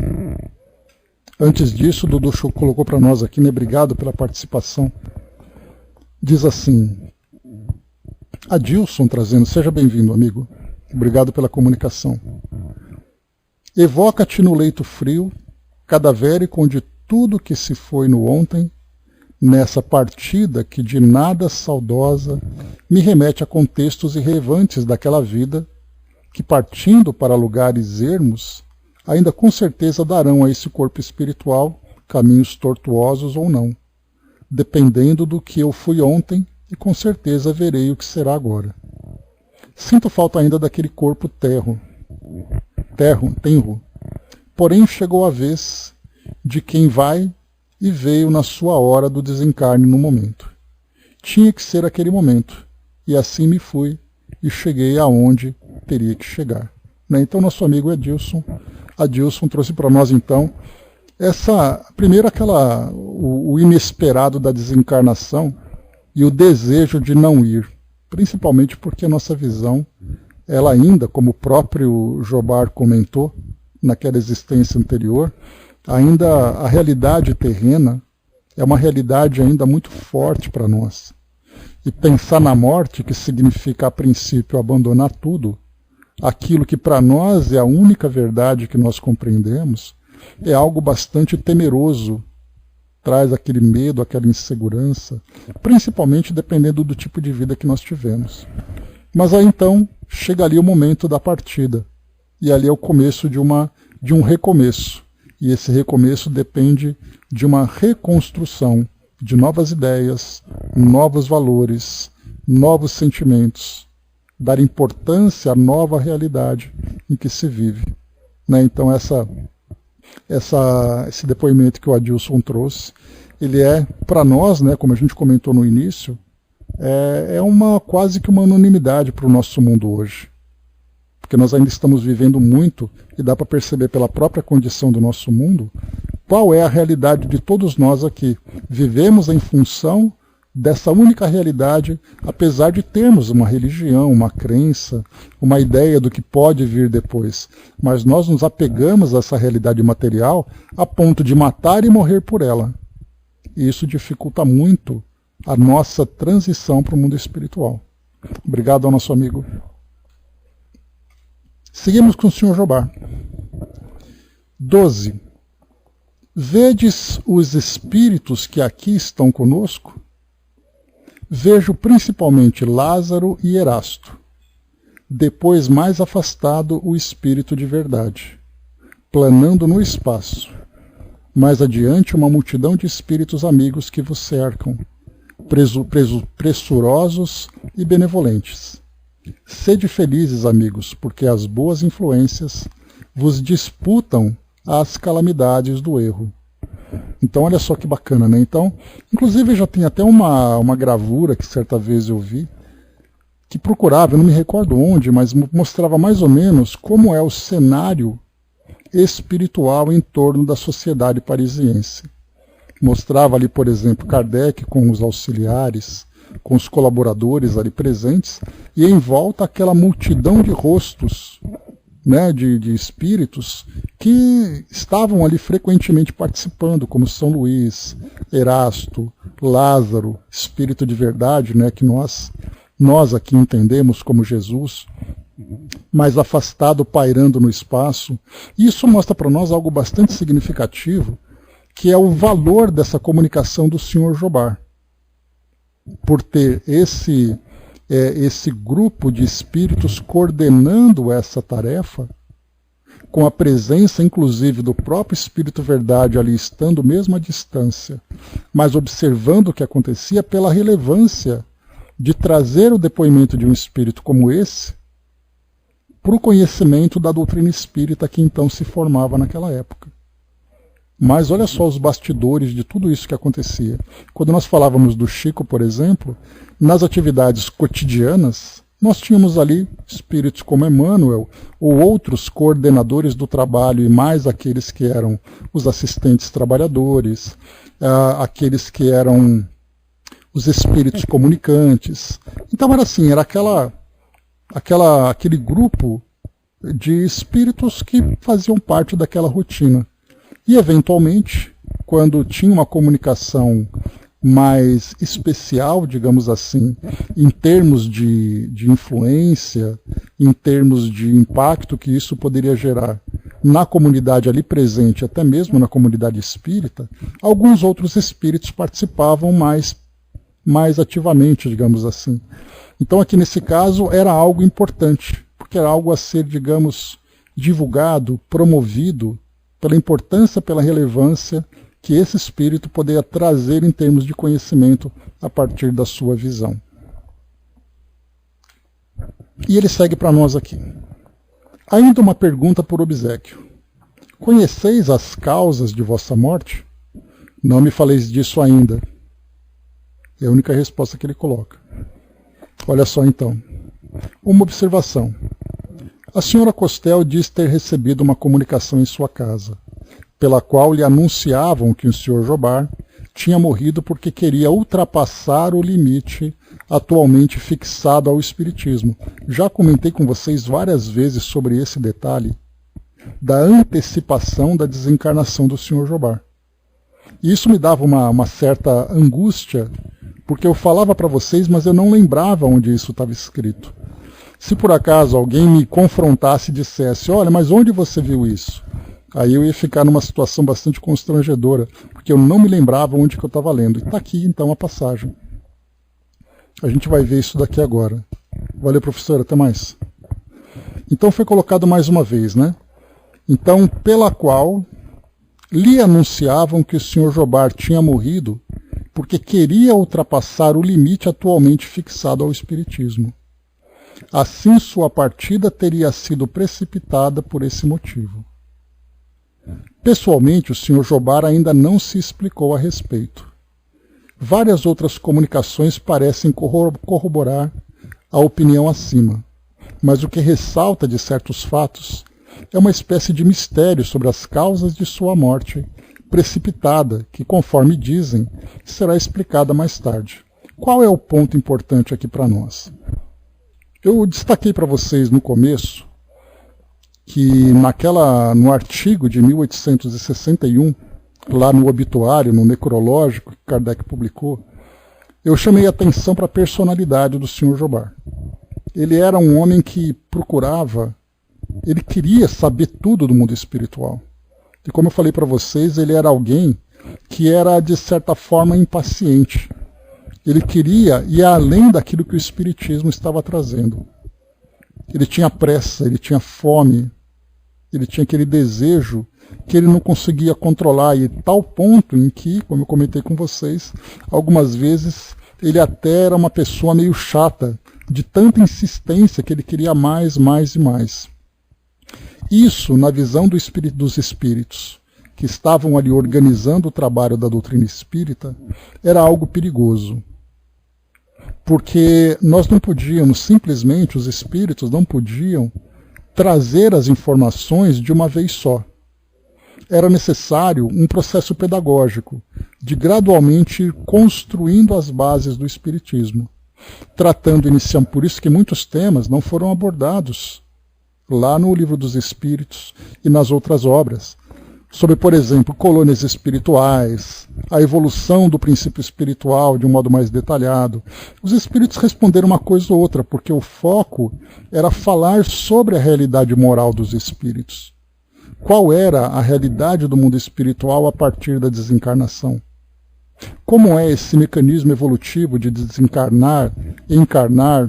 Antes disso, o Dudu colocou para nós aqui, né? Obrigado pela participação. Diz assim, Adilson trazendo, seja bem-vindo, amigo. Obrigado pela comunicação. Evoca-te no leito frio, cadavérico onde tudo que se foi no ontem, nessa partida que de nada saudosa me remete a contextos irrelevantes daquela vida, que partindo para lugares ermos, ainda com certeza darão a esse corpo espiritual caminhos tortuosos ou não, dependendo do que eu fui ontem e com certeza verei o que será agora. Sinto falta ainda daquele corpo tenro, porém chegou a vez de quem vai e veio na sua hora do desencarne no momento. Tinha que ser aquele momento, e assim me fui e cheguei aonde teria que chegar. Né? Então nosso amigo Adilson trouxe para nós então primeiro o inesperado da desencarnação e o desejo de não ir, principalmente porque a nossa visão, ela ainda, como o próprio Jobar comentou naquela existência anterior, ainda a realidade terrena é uma realidade ainda muito forte para nós. E pensar na morte, que significa a princípio abandonar tudo, aquilo que para nós é a única verdade que nós compreendemos, é algo bastante temeroso, traz aquele medo, aquela insegurança, principalmente dependendo do tipo de vida que nós tivemos. Mas aí então chega ali o momento da partida, e ali é o começo de um recomeço. E esse recomeço depende de uma reconstrução de novas ideias, novos valores, novos sentimentos, dar importância à nova realidade em que se vive. Né? Então esse depoimento que o Adilson trouxe, ele é, para nós, né, como a gente comentou no início, quase que uma anonimidade para o nosso mundo hoje. Porque nós ainda estamos vivendo muito, e dá para perceber pela própria condição do nosso mundo, qual é a realidade de todos nós aqui. Vivemos em função dessa única realidade, apesar de termos uma religião, uma crença, uma ideia do que pode vir depois. Mas nós nos apegamos a essa realidade material a ponto de matar e morrer por ela. E isso dificulta muito a nossa transição para o mundo espiritual. Obrigado ao nosso amigo. Seguimos com o Sr. Jobar. 12. Vedes os espíritos que aqui estão conosco? Vejo principalmente Lázaro e Erasto. Depois, mais afastado, o espírito de verdade, planando no espaço. Mais adiante, uma multidão de espíritos amigos que vos cercam, pressurosos e benevolentes. Sede felizes, amigos, porque as boas influências vos disputam as calamidades do erro. Então, olha só que bacana, né? Então, inclusive já tem até uma gravura que certa vez eu vi, que procurava, eu não me recordo onde, mas mostrava mais ou menos como é o cenário espiritual em torno da sociedade parisiense. Mostrava ali, por exemplo, Kardec com os auxiliares, com os colaboradores ali presentes, e em volta aquela multidão de rostos, né, de espíritos que estavam ali frequentemente participando, como São Luís, Erasto, Lázaro, espírito de verdade, né, que nós aqui entendemos como Jesus, mais afastado, pairando no espaço. E isso mostra para nós algo bastante significativo, que é o valor dessa comunicação do Sr. Jobard. Por ter esse grupo de espíritos coordenando essa tarefa, com a presença inclusive do próprio Espírito Verdade ali estando mesmo à distância, mas observando o que acontecia pela relevância de trazer o depoimento de um espírito como esse para o conhecimento da doutrina espírita que então se formava naquela época. Mas olha só os bastidores de tudo isso que acontecia. Quando nós falávamos do Chico, por exemplo, nas atividades cotidianas, nós tínhamos ali espíritos como Emmanuel, ou outros coordenadores do trabalho, e mais aqueles que eram os assistentes trabalhadores, aqueles que eram os espíritos comunicantes. Então era assim, era aquele grupo de espíritos que faziam parte daquela rotina. E, eventualmente, quando tinha uma comunicação mais especial, digamos assim, em termos de influência, em termos de impacto que isso poderia gerar na comunidade ali presente, até mesmo na comunidade espírita, alguns outros espíritos participavam mais ativamente, digamos assim. Então, aqui nesse caso, era algo importante, porque era algo a ser, digamos, divulgado, promovido, pela importância, pela relevância que esse espírito poderia trazer em termos de conhecimento a partir da sua visão. E ele segue para nós aqui. Ainda uma pergunta por obséquio. Conheceis as causas de vossa morte? Não me faleis disso ainda. É a única resposta que ele coloca. Olha só então. Uma observação. A senhora Costel diz ter recebido uma comunicação em sua casa, pela qual lhe anunciavam que o Sr. Jobard tinha morrido porque queria ultrapassar o limite atualmente fixado ao espiritismo. Já comentei com vocês várias vezes sobre esse detalhe da antecipação da desencarnação do Sr. Jobard. E isso me dava uma certa angústia, porque eu falava para vocês, mas eu não lembrava onde isso estava escrito. Se por acaso alguém me confrontasse e dissesse, olha, mas onde você viu isso? Aí eu ia ficar numa situação bastante constrangedora, porque eu não me lembrava onde que eu estava lendo. E está aqui, então, a passagem. A gente vai ver isso daqui agora. Valeu, professor, até mais. Então foi colocado mais uma vez, né? Então, pela qual lhe anunciavam que o Sr. Jobard tinha morrido porque queria ultrapassar o limite atualmente fixado ao espiritismo. Assim, sua partida teria sido precipitada por esse motivo. Pessoalmente, o Sr. Jobard ainda não se explicou a respeito. Várias outras comunicações parecem corroborar a opinião acima, mas o que ressalta de certos fatos é uma espécie de mistério sobre as causas de sua morte precipitada, que, conforme dizem, será explicada mais tarde. Qual é o ponto importante aqui para nós? Eu destaquei para vocês no começo que no artigo de 1861, lá no obituário, no necrológico que Kardec publicou, eu chamei a atenção para a personalidade do Sr. Jobard. Ele era um homem que ele queria saber tudo do mundo espiritual. E como eu falei para vocês, ele era alguém que era, de certa forma, impaciente. Ele queria ir além daquilo que o espiritismo estava trazendo. Ele tinha pressa, ele tinha fome, ele tinha aquele desejo que ele não conseguia controlar, e tal ponto em que, como eu comentei com vocês, algumas vezes ele até era uma pessoa meio chata, de tanta insistência que ele queria mais, mais e mais. Isso, na visão dos espíritos, que estavam ali organizando o trabalho da doutrina espírita, era algo perigoso. Porque nós não podíamos, simplesmente, os espíritos não podiam trazer as informações de uma vez só. Era necessário um processo pedagógico, de gradualmente ir construindo as bases do espiritismo, tratando inicialmente, por isso que muitos temas não foram abordados lá no Livro dos Espíritos e nas outras obras, sobre, por exemplo, colônias espirituais, a evolução do princípio espiritual de um modo mais detalhado. Os espíritos responderam uma coisa ou outra, porque o foco era falar sobre a realidade moral dos espíritos. Qual era a realidade do mundo espiritual a partir da desencarnação? Como é esse mecanismo evolutivo de desencarnar, encarnar,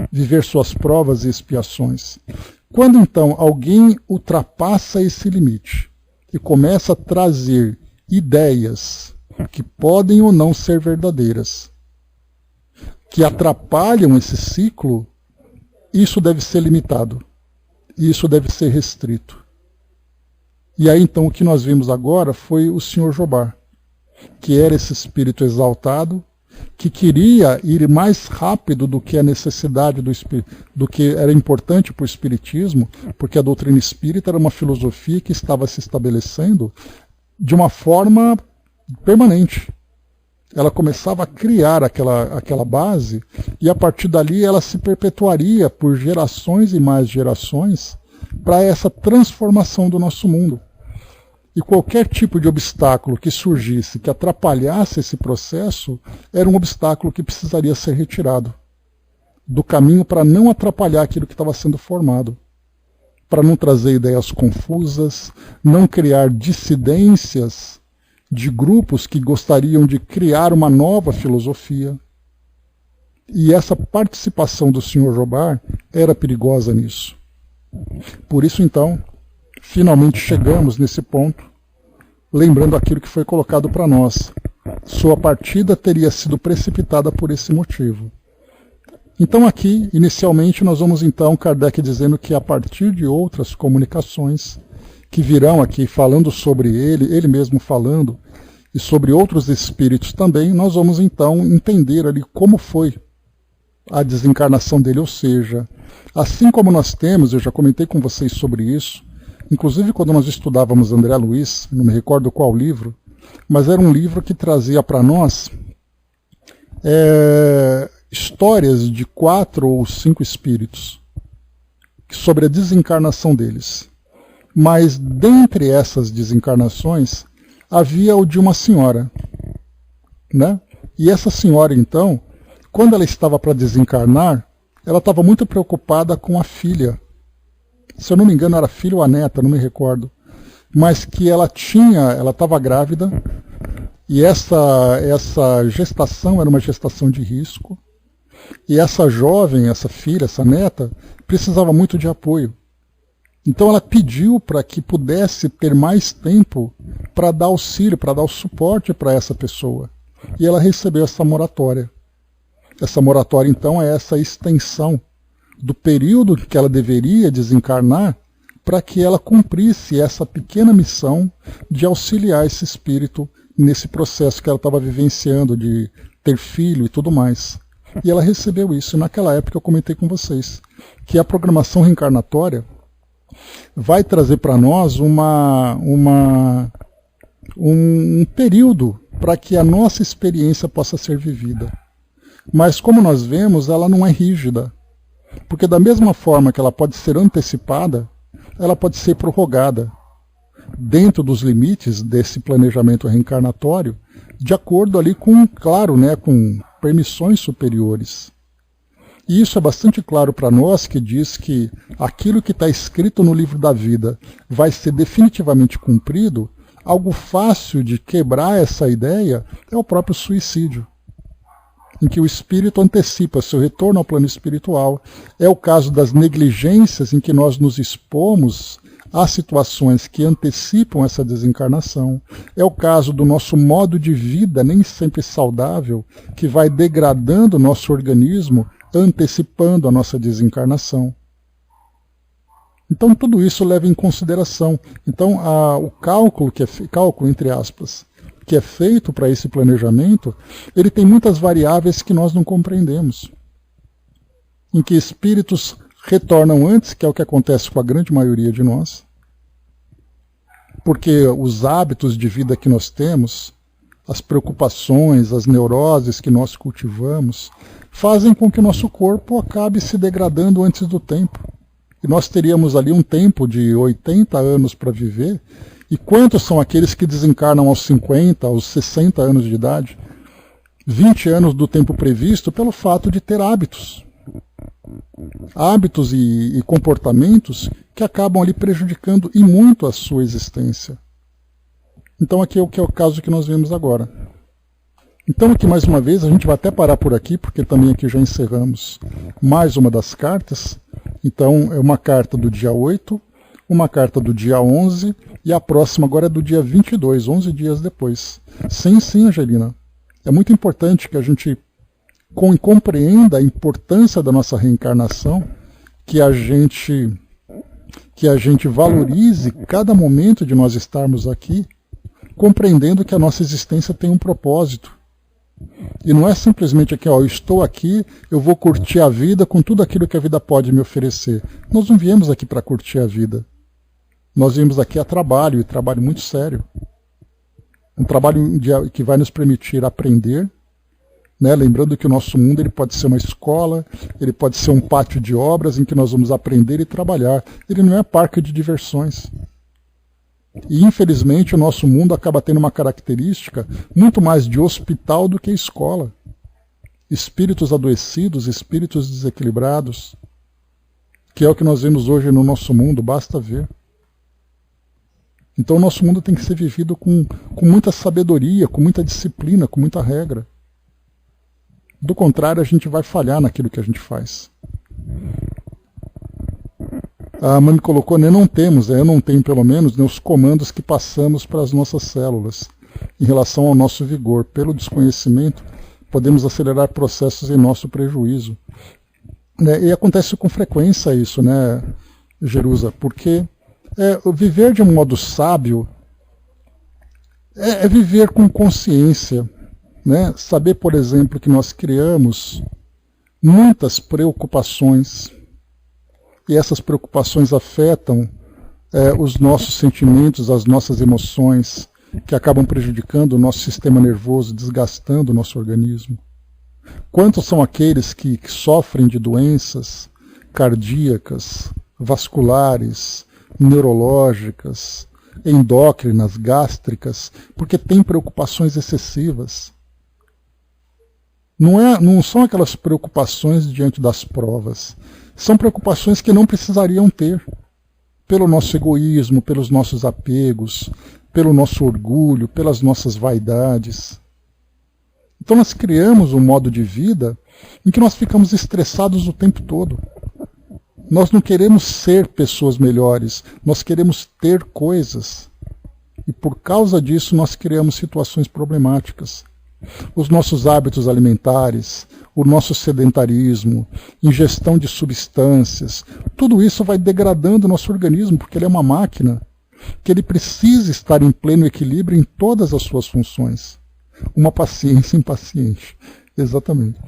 viver suas provas e expiações? Quando então alguém ultrapassa esse limite e começa a trazer ideias que podem ou não ser verdadeiras, que atrapalham esse ciclo, isso deve ser limitado, isso deve ser restrito. E aí então o que nós vimos agora foi o Sr. Jobá, que era esse espírito exaltado, que queria ir mais rápido do que a necessidade do que era importante para o espiritismo, porque a doutrina espírita era uma filosofia que estava se estabelecendo de uma forma permanente. Ela começava a criar aquela base e a partir dali ela se perpetuaria por gerações e mais gerações para essa transformação do nosso mundo. E qualquer tipo de obstáculo que surgisse, que atrapalhasse esse processo, era um obstáculo que precisaria ser retirado do caminho para não atrapalhar aquilo que estava sendo formado, para não trazer ideias confusas, não criar dissidências de grupos que gostariam de criar uma nova filosofia. E essa participação do Sr. Jobá era perigosa nisso. Por isso, então, finalmente chegamos nesse ponto, lembrando aquilo que foi colocado para nós. Sua partida teria sido precipitada por esse motivo. Então aqui, inicialmente, nós vamos então, Kardec dizendo que a partir de outras comunicações que virão aqui falando sobre ele mesmo falando, e sobre outros espíritos também, nós vamos então entender ali como foi a desencarnação dele, ou seja, assim como nós temos, eu já comentei com vocês sobre isso, inclusive quando nós estudávamos André Luiz, não me recordo qual livro, mas era um livro que trazia para nós histórias de 4 ou 5 espíritos sobre a desencarnação deles. Mas dentre essas desencarnações havia o de uma senhora, né? E essa senhora então, quando ela estava para desencarnar, ela estava muito preocupada com a filha. Se eu não me engano era a filha ou a neta, não me recordo. Mas que ela estava grávida, e essa gestação era uma gestação de risco, e essa jovem, essa filha, essa neta, precisava muito de apoio. Então ela pediu para que pudesse ter mais tempo para dar auxílio, para dar o suporte para essa pessoa. E ela recebeu essa moratória. Essa moratória, então, é essa extensão do período que ela deveria desencarnar para que ela cumprisse essa pequena missão de auxiliar esse espírito nesse processo que ela estava vivenciando, de ter filho e tudo mais. E ela recebeu isso. E naquela época eu comentei com vocês que a programação reencarnatória vai trazer para nós um período para que a nossa experiência possa ser vivida. Mas como nós vemos, ela não é rígida. Porque da mesma forma que ela pode ser antecipada, ela pode ser prorrogada dentro dos limites desse planejamento reencarnatório, de acordo ali com, claro, né, com permissões superiores. E isso é bastante claro para nós, que diz que aquilo que está escrito no livro da vida vai ser definitivamente cumprido. Algo fácil de quebrar essa ideia é o próprio suicídio, em que o espírito antecipa seu retorno ao plano espiritual. É o caso das negligências em que nós nos expomos há situações que antecipam essa desencarnação. É o caso do nosso modo de vida, nem sempre saudável, que vai degradando o nosso organismo, antecipando a nossa desencarnação. Então tudo isso leva em consideração. Então o cálculo, cálculo entre aspas, que é feito para esse planejamento, ele tem muitas variáveis que nós não compreendemos. Em que espíritos retornam antes, que é o que acontece com a grande maioria de nós, porque os hábitos de vida que nós temos, as preocupações, as neuroses que nós cultivamos, fazem com que o nosso corpo acabe se degradando antes do tempo. E nós teríamos ali um tempo de 80 anos para viver, e quantos são aqueles que desencarnam aos 50, aos 60 anos de idade? 20 anos do tempo previsto pelo fato de ter hábitos. Hábitos e comportamentos que acabam ali prejudicando e muito a sua existência. Então aqui é o que é o caso que nós vemos agora. Então aqui mais uma vez, a gente vai até parar por aqui, porque também aqui já encerramos mais uma das cartas. Então é uma carta do dia 8, uma carta do dia 11, e a próxima agora é do dia 22, 11 dias depois. Sim, Angelina. É muito importante que a gente compreenda a importância da nossa reencarnação, que a gente valorize cada momento de nós estarmos aqui, compreendendo que a nossa existência tem um propósito. E não é simplesmente aqui, eu estou aqui, eu vou curtir a vida com tudo aquilo que a vida pode me oferecer. Nós não viemos aqui para curtir a vida. Nós viemos aqui a trabalho, e trabalho muito sério. Um trabalho que vai nos permitir aprender, né? Lembrando que o nosso mundo ele pode ser uma escola, ele pode ser um pátio de obras em que nós vamos aprender e trabalhar. Ele não é parque de diversões. E infelizmente o nosso mundo acaba tendo uma característica muito mais de hospital do que escola. Espíritos adoecidos, espíritos desequilibrados, que é o que nós vemos hoje no nosso mundo, basta ver. Então o nosso mundo tem que ser vivido com muita sabedoria, com muita disciplina, com muita regra. Do contrário, a gente vai falhar naquilo que a gente faz. A mãe me colocou, né, não temos, eu não tenho pelo menos, né, os comandos que passamos para as nossas células em relação ao nosso vigor. Pelo desconhecimento, podemos acelerar processos em nosso prejuízo. E acontece com frequência isso, né, Jerusa? Porque viver de um modo sábio é viver com consciência. Né? Saber, por exemplo, que nós criamos muitas preocupações, e essas preocupações afetam os nossos sentimentos, as nossas emoções, que acabam prejudicando o nosso sistema nervoso, desgastando o nosso organismo. Quantos são aqueles que sofrem de doenças cardíacas, vasculares, neurológicas, endócrinas, gástricas, porque têm preocupações excessivas? Não são aquelas preocupações diante das provas. São preocupações que não precisariam ter. Pelo nosso egoísmo, pelos nossos apegos, pelo nosso orgulho, pelas nossas vaidades. Então nós criamos um modo de vida em que nós ficamos estressados o tempo todo. Nós não queremos ser pessoas melhores, nós queremos ter coisas. E por causa disso nós criamos situações problemáticas. Os nossos hábitos alimentares, o nosso sedentarismo, ingestão de substâncias, tudo isso vai degradando o nosso organismo, porque ele é uma máquina que ele precisa estar em pleno equilíbrio em todas as suas funções. Uma paciência impaciente. Exatamente.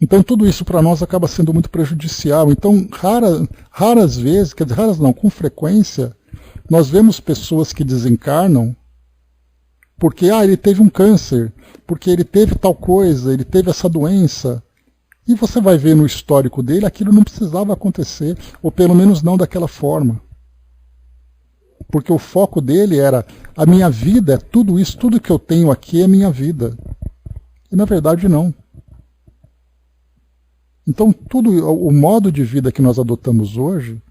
Então tudo isso para nós acaba sendo muito prejudicial. Então raras vezes, quer dizer, raras não, com frequência, nós vemos pessoas que desencarnam porque ele teve um câncer, porque ele teve tal coisa, ele teve essa doença. E você vai ver no histórico dele, aquilo não precisava acontecer, ou pelo menos não daquela forma. Porque o foco dele era, a minha vida é tudo isso, tudo que eu tenho aqui é minha vida. E na verdade não. Então o modo de vida que nós adotamos hoje,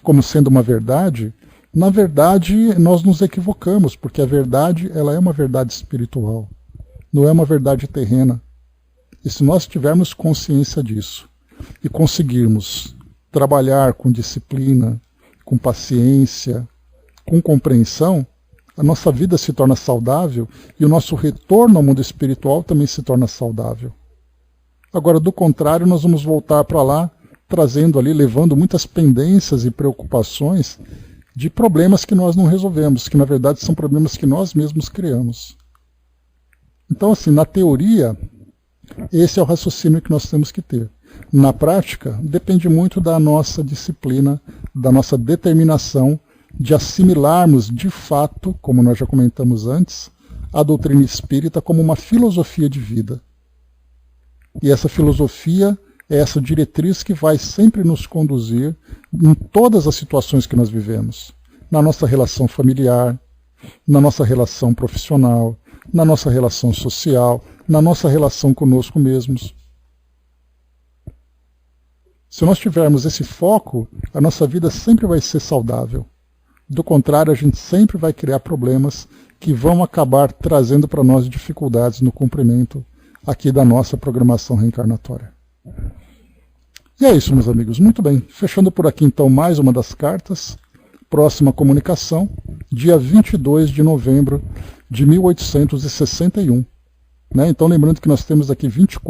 como sendo uma verdade, na verdade nós nos equivocamos, porque a verdade ela é uma verdade espiritual, não é uma verdade terrena. E se nós tivermos consciência disso, e conseguirmos trabalhar com disciplina, com paciência, com compreensão, a nossa vida se torna saudável e o nosso retorno ao mundo espiritual também se torna saudável. Agora, do contrário, nós vamos voltar para lá, trazendo ali, levando muitas pendências e preocupações de problemas que nós não resolvemos, que na verdade são problemas que nós mesmos criamos. Então, assim, na teoria, esse é o raciocínio que nós temos que ter. Na prática, depende muito da nossa disciplina, da nossa determinação de assimilarmos de fato, como nós já comentamos antes, a doutrina espírita como uma filosofia de vida. E essa filosofia é essa diretriz que vai sempre nos conduzir em todas as situações que nós vivemos. Na nossa relação familiar, na nossa relação profissional, na nossa relação social, na nossa relação conosco mesmos. Se nós tivermos esse foco, a nossa vida sempre vai ser saudável. Do contrário, a gente sempre vai criar problemas que vão acabar trazendo para nós dificuldades no cumprimento aqui da nossa programação reencarnatória. E é isso, meus amigos. Muito bem. Fechando por aqui, então, mais uma das cartas. Próxima comunicação, dia 22 de novembro de 1861. Então, lembrando que nós temos aqui 24